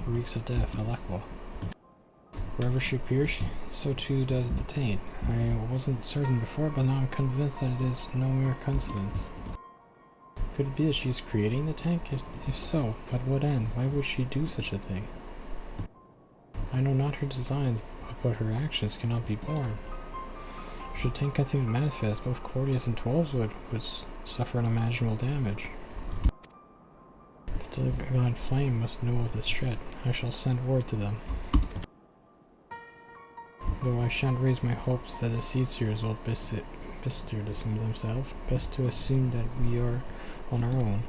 reeks of death, Alakwa. Wherever she appears, so too does the taint. I wasn't certain before, but now I'm convinced that it is no mere coincidence. Could it be that she is creating the tank? If so, at what end? Why would she do such a thing? I know not her designs, but her actions cannot be borne. Should the tank continue to manifest, both Cordius and Twelveswood would suffer unimaginable damage. Still, a god flame must know of this threat. I shall send word to them. Though I shan't raise my hopes that the Seedseers will bestir themselves, best to assume that we are on our own.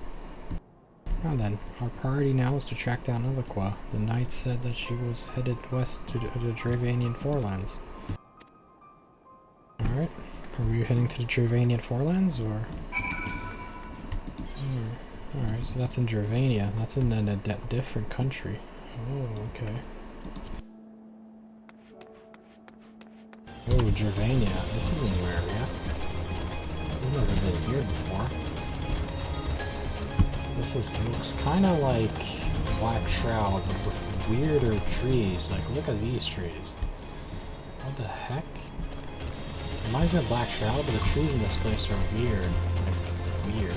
Now then, our priority now is to track down Alakwa. The knight said that she was headed west to the Dravanian Forelands. Alright, are we heading to the Dravanian Forelands, or? Alright, so that's in Dravania. That's in a different country. Oh, okay. Oh, Dravania. This is a new area. I've never been here before. Looks kind of like Black Shroud, but with weirder trees. Like, look at these trees. What the heck? Reminds me of Black Shroud, but the trees in this place are weird. Like, weird.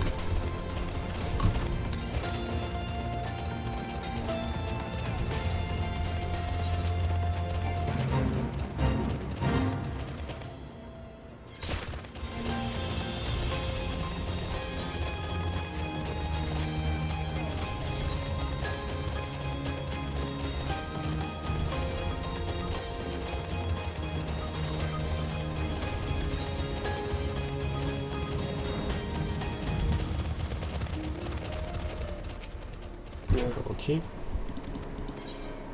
Keep.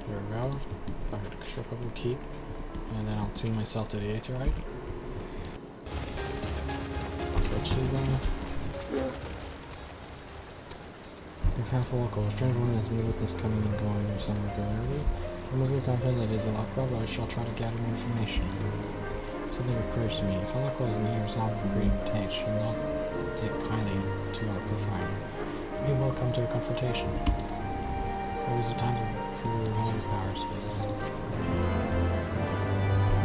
There we go. Back to Shokable Keep. And then I'll tune myself to the Aetherite. If half a local, a strange woman has been witness coming and going there somewhere regularly. I'm mostly confident that it is Alakwa, but I shall try to gather more information. Something occurs to me. If Alakwa is near resolved for creating the tank, she will not take kindly to our profiling. We will come to a confrontation. There is a time for holy powers,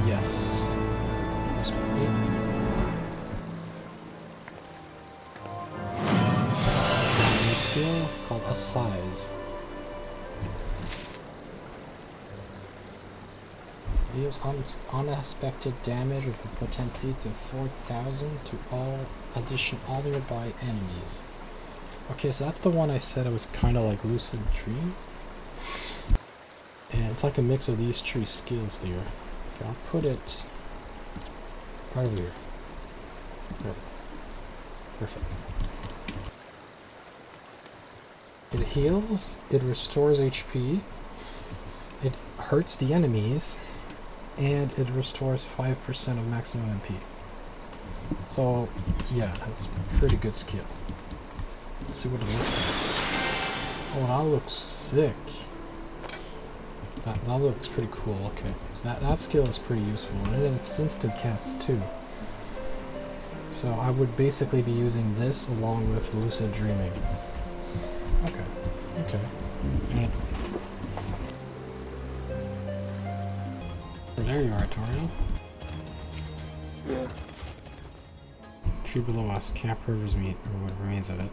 yes. That's great. A new skill called a size. Deals unexpected damage with a potency to 4,000 to all nearby enemies. Okay, so that's the one I said it was kind of like Lucid Dream. And it's like a mix of these three skills there. Okay, I'll put it right over here. There. Perfect. It heals, it restores HP, it hurts the enemies, and it restores 5% of maximum MP. So, yeah, that's a pretty good skill. Let's see what it looks like. Oh, that looks sick. That looks pretty cool. Okay, so that skill is pretty useful, and then it's instant cast too. So I would basically be using this along with lucid dreaming. Okay, okay, and it's there you are, Toriel. Tree below us, Camp River's meet, or what remains of it.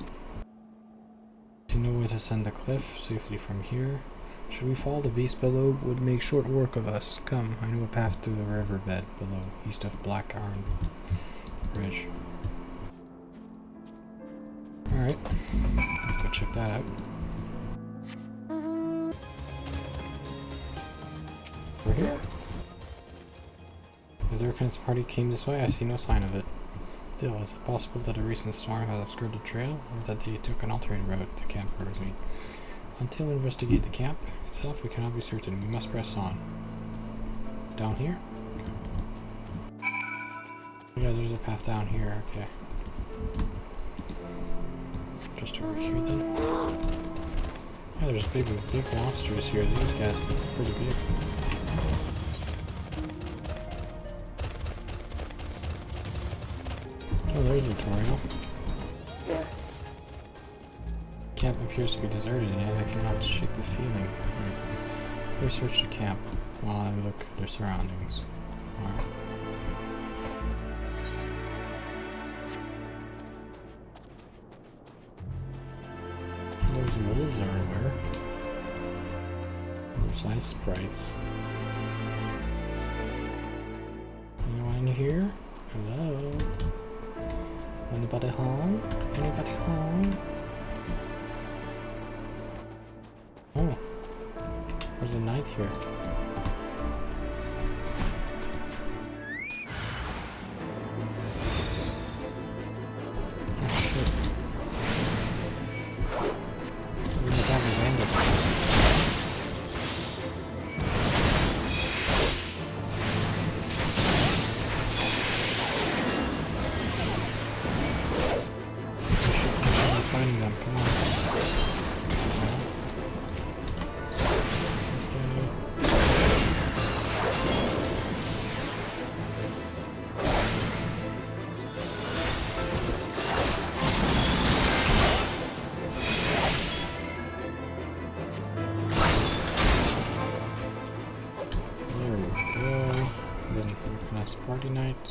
See no way to ascend the cliff safely from here. Should we fall, the beast below would make short work of us. Come, I know a path through the riverbed below, east of Black Iron Bridge. Alright, let's go check that out. We're here. If the repentance party came this way, I see no sign of it. Still, is it possible that a recent storm has obscured the trail, or that they took an alternate route to Camp River's meet? Until we investigate the camp itself, we cannot be certain. We must press on. Down here? Okay. Yeah, there's a path down here. Okay. Just over here then. Yeah, there's big monsters here. These guys are pretty big. Oh, there's a tutorial. Camp appears to be deserted, and I cannot shake the feeling. Research the camp while I look at their surroundings. Alright. There's wolves everywhere. There's ice sprites. Anyone in here? Hello? Anybody home? Anybody home? Oh, there's a knight here. Oh shit. Where's the dagger bandit? I'm finding them, come on. Party night.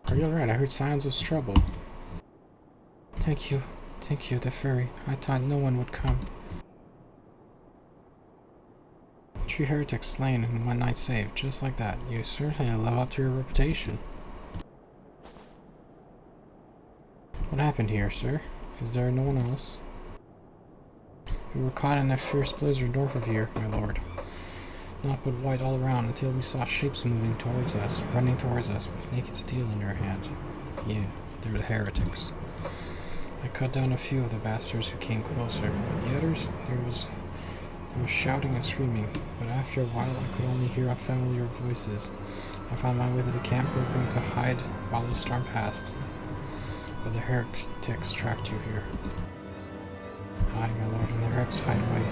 Are you alright? I heard signs of trouble. Thank you, the fairy. I thought no one would come. 3 heretics slain and 1 knight saved, just like that. You certainly live up to your reputation. What happened here, sir? Is there no one else? We were caught in a fierce blizzard north of here, my lord. Naught but white all around until we saw shapes moving towards us, running towards us with naked steel in their hand. Yeah, they were the heretics. I cut down a few of the bastards who came closer, but the others, there was shouting and screaming, but after a while I could only hear unfamiliar voices. I found my way to the camp, hoping to hide while the storm passed. But the heretics tracked you here. Aye, my lord, and the heretics' hideaway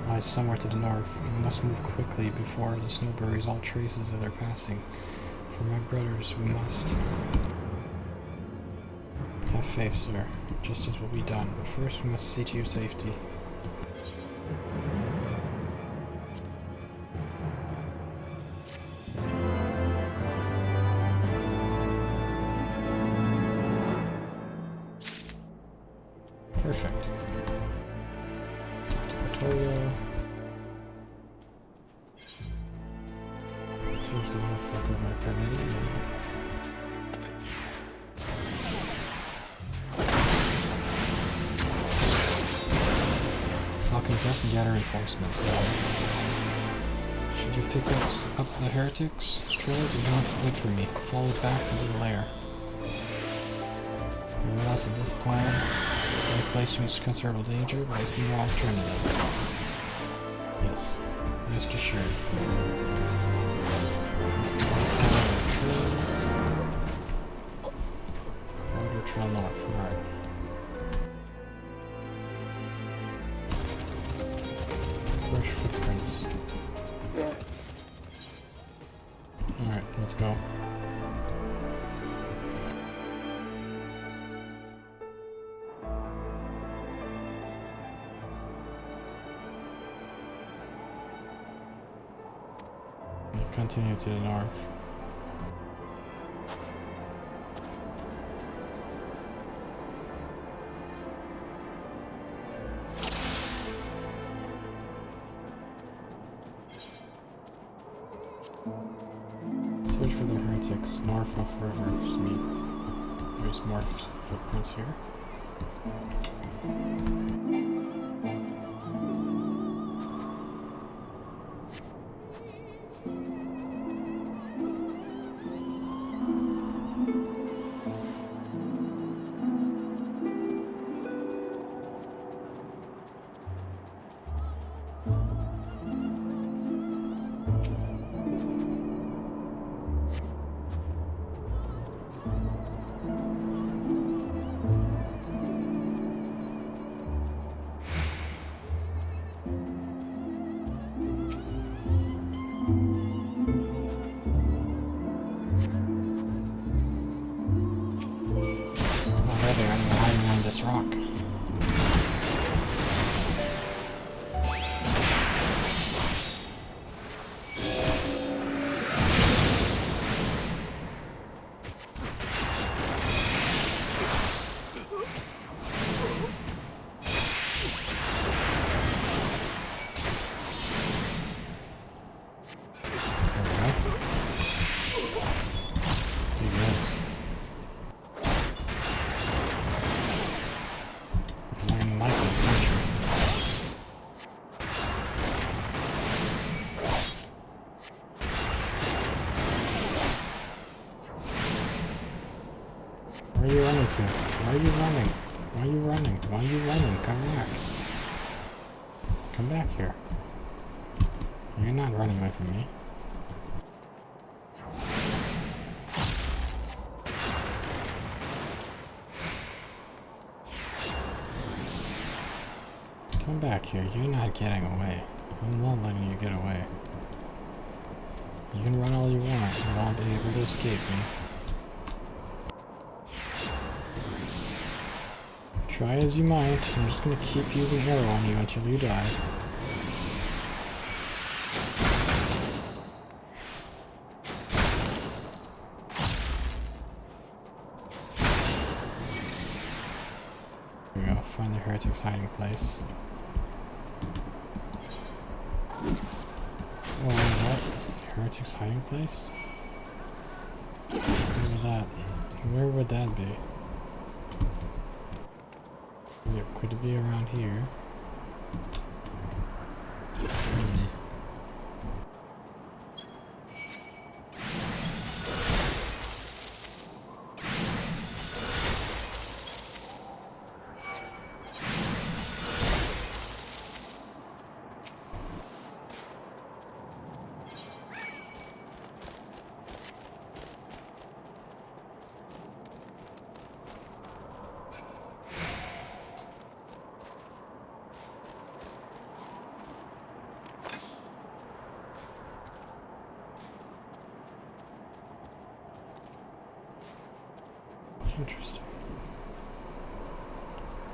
lies somewhere to the north. We must move quickly before the snow buries all traces of their passing. For my brothers, we must. Have faith, sir. Justice will be done, but first we must see to your safety. Perfect. Tutorial. Seems to have like my permitting. Falcons have to gather reinforcements. Should you pick up the heretics? Trail, do not wait for me. Follow back into the lair. I realize that this plan. Any place you must considerable danger, but I see no alternative. Yes. Rest assured. Water trail north. Alright. Fresh footprints. Alright, let's go. Continue to the north. Search for the heretics north of River's Meat. There's more footprints here. Where are you running to? Why are you running? Why are you running? Why are you running? Come back. Come back here. You're not running away from me. Come back here. You're not getting away. I'm not letting you get away. You can run all you want. You won't be able to escape me. Try as you might, I'm just gonna keep using arrow on you until you die. Here we go, find the heretic's hiding place. Oh, what? Heretic's hiding place? Where would that be? Could it be around here? Interesting.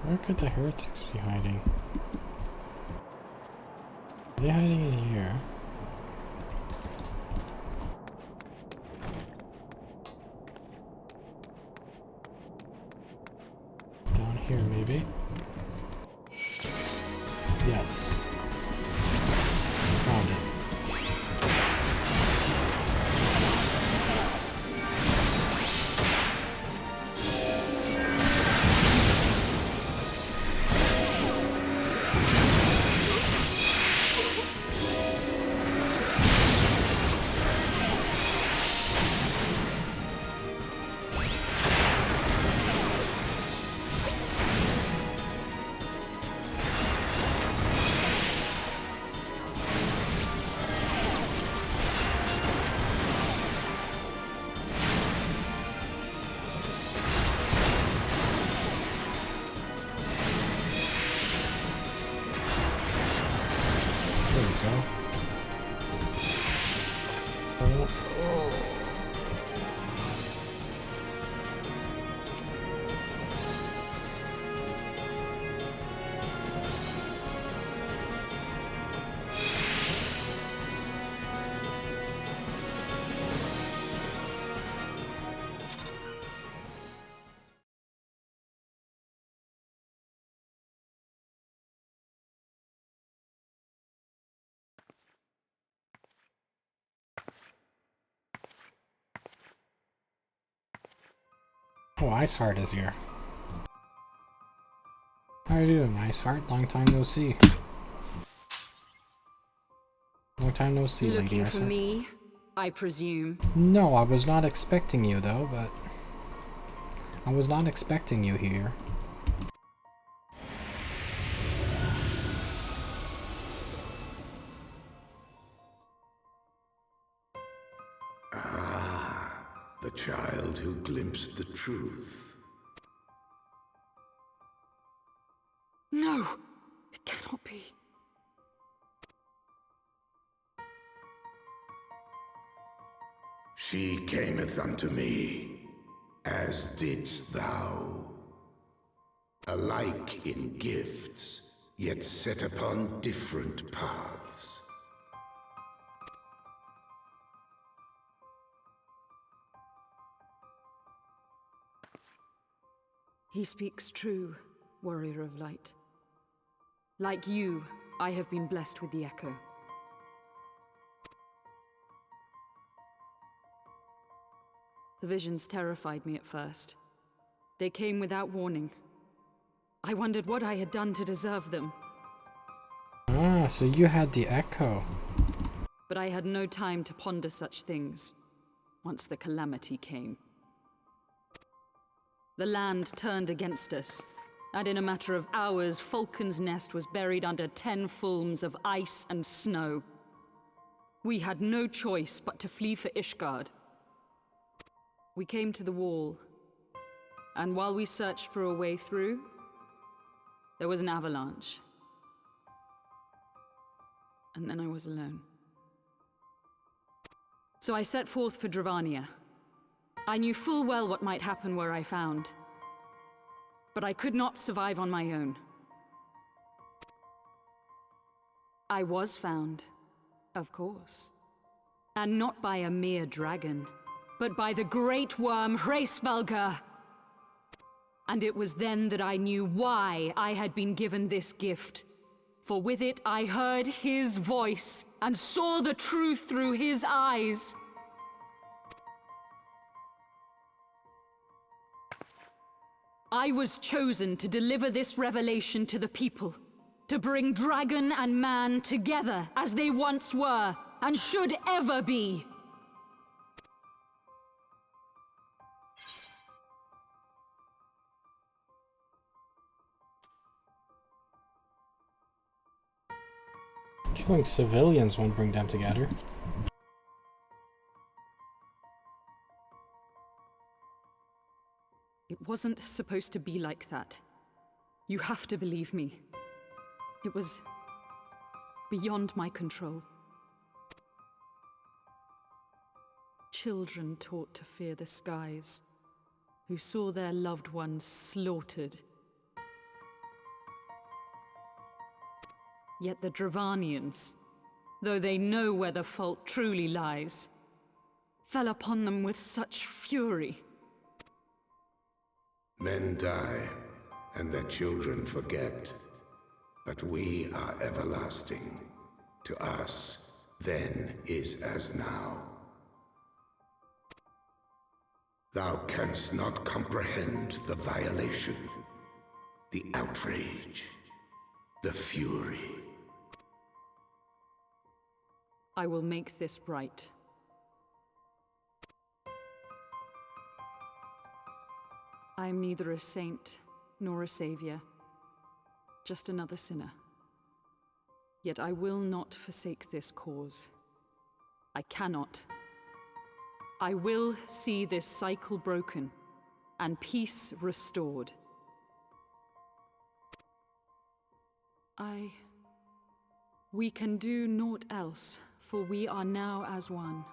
Where could the heretics be hiding? Are they hiding in here? Down here, maybe? Yes. Found it. Oh, Iceheart is here. How are you doing, Iceheart? Long time no see. Long time no see, Lady Looking for Iceheart. me, I presume. No, I was not expecting you though, but I was not expecting you here. The child who glimpsed the truth. No! It cannot be. She cameth unto me, as didst thou. Alike in gifts, yet set upon different paths. He speaks true, warrior of light. Like you, I have been blessed with the echo. The visions terrified me at first. They came without warning. I wondered what I had done to deserve them. Ah, so you had the echo. But I had no time to ponder such things, once the calamity came. The land turned against us, and in a matter of hours, Falcon's Nest was buried under 10 fulms of ice and snow. We had no choice but to flee for Ishgard. We came to the wall, and while we searched for a way through, there was an avalanche. And then I was alone. So I set forth for Dravania. I knew full well what might happen where I found. But I could not survive on my own. I was found, of course. And not by a mere dragon, but by the great worm Hraesvelgr. And it was then that I knew why I had been given this gift. For with it I heard his voice, and saw the truth through his eyes. I was chosen to deliver this revelation to the people, to bring dragon and man together as they once were, and should ever be. Killing civilians won't bring them together. It wasn't supposed to be like that. You have to believe me. It was beyond my control. Children taught to fear the skies, who saw their loved ones slaughtered. Yet the Dravanians, though they know where the fault truly lies, fell upon them with such fury. Men die, and their children forget. But we are everlasting. To us, then is as now. Thou canst not comprehend the violation, the outrage, the fury. I will make this right. I am neither a saint nor a savior, just another sinner. Yet I will not forsake this cause. I cannot. I will see this cycle broken and peace restored. We can do naught else, for we are now as one.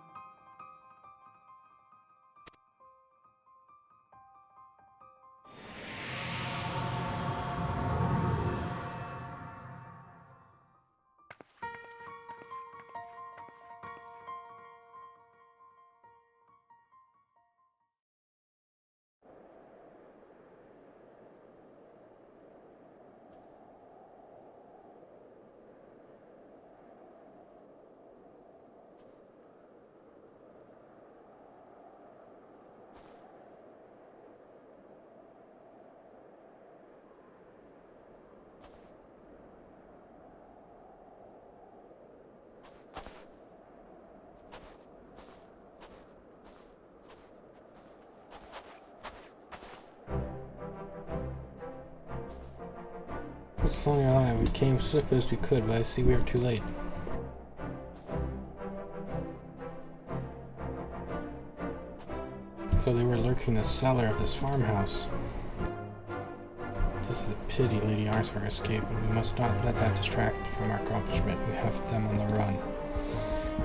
It's long alive. We came swiftly as we could, but I see we are too late. So they were lurking in the cellar of this farmhouse. This is a pity Lady Arsvar escaped, but we must not let that distract from our accomplishment. We have them on the run.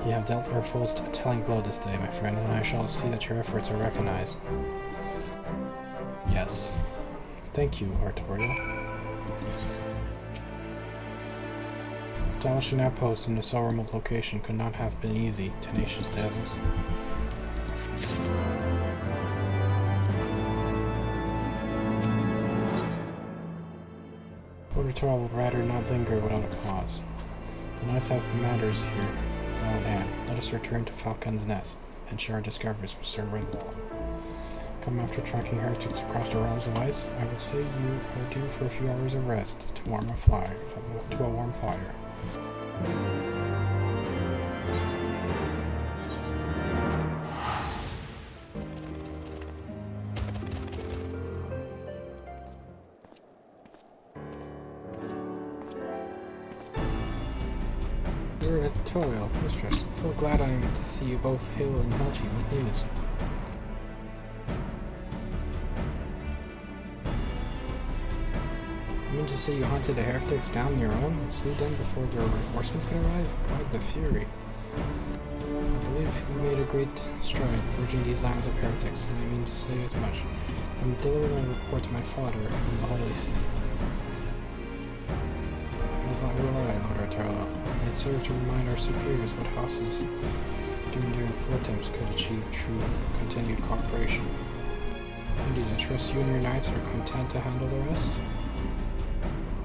You have dealt our foes a telling blow this day, my friend, and I shall see that your efforts are recognized. Yes. Thank you, Artorial. Establishing outposts in a so remote location could not have been easy, tenacious devils. Artorial would rather not linger without a cause. The knights have commanders here well in hand. Let us return to Falcon's Nest and share our discoveries with Sir Windwall. Come after tracking heretics across the realms of ice, I would say you are due for a few hours of rest to warm a fire. You're a tutorial, mistress. I feel glad I am to see you both hale and healthy. What news? You mean to say you hunted the heretics down on your own and slew them before their reinforcements could arrive? Quite the fury. I believe you made a great stride purging these lands of heretics, and I mean to say as much. I'm delivering a report to my father in the Holy See. As I will I, Lord Arturo. It served to remind our superiors what houses during their attempts could achieve true continued cooperation. Indeed, I trust you and your knights are content to handle the rest?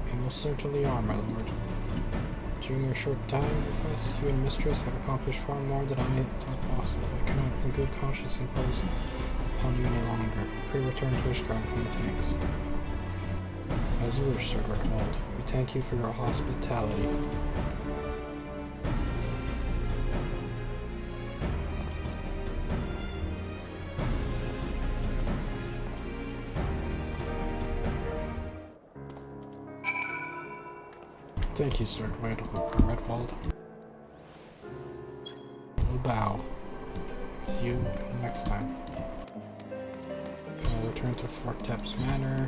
We most certainly are, my lord. During your short time with us, you and mistress have accomplished far more than I thought possible. I cannot in good conscience impose upon you any longer. Pray return to Ishgard from the tanks. As you wish, Sir Gertwald. We thank you for your hospitality. Thank you, Sir Redwald. We'll bow. See you next time. I'll return to Fort Thames Manor.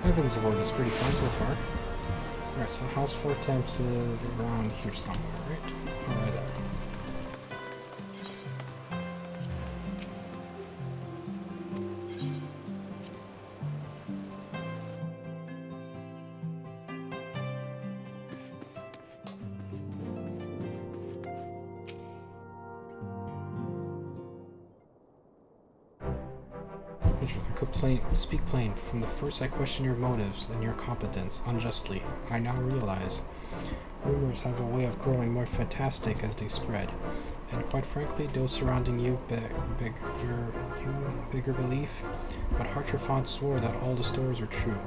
HeavensWard is pretty fun so far. Alright, so House Fort Thames is around here somewhere, right? Alright then. Speak plain. From the first I questioned your motives and your competence unjustly. I now realize. Rumors have a way of growing more fantastic as they spread, and quite frankly, those surrounding you bigger belief. But Hartrefant swore that all the stories were true.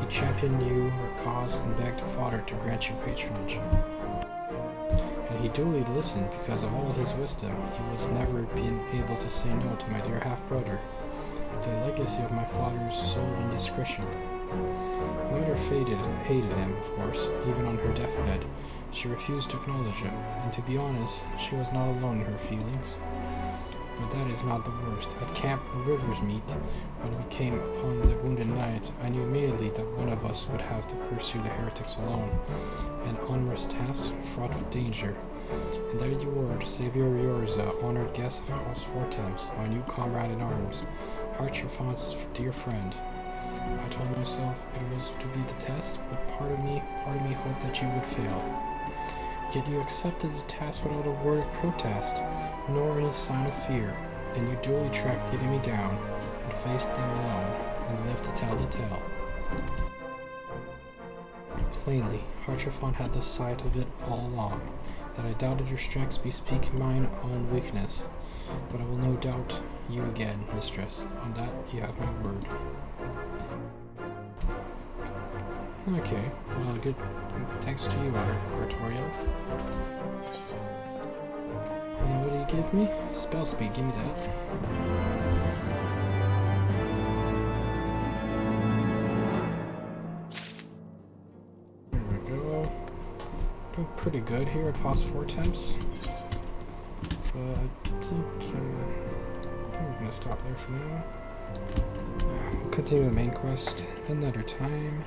He championed your cause and begged Father to grant you patronage. And he duly listened because of all his wisdom. He was never been able to say no to my dear half-brother. The legacy of my father's sole indiscretion. Mother hated him, of course, even on her deathbed. She refused to acknowledge him, and to be honest, she was not alone in her feelings. But that is not the worst. At Camp River's Meet, when we came upon the wounded knight, I knew immediately that one of us would have to pursue the heretics alone, an onerous task fraught with danger. And there you were, Savior Riorza, honored guest of House Fort Thames, my new comrade in arms, Hartrefant's dear friend. I told myself it was to be the test, but part of me hoped that you would fail. Yet you accepted the task without a word of protest, nor any sign of fear, and you duly tracked the enemy down, and faced them alone, and lived to tell the tale. Plainly, Hartrefant had the sight of it all along, that I doubted your strengths bespeak mine own weakness. But I will no doubt you again, mistress. On that you have my word. Okay, well, good. Thanks to you, Artorial. give me? Spell speed, give me that. There we go. Doing pretty good here at past 4 attempts. But I think we're gonna stop there for now. We'll continue the main quest another time.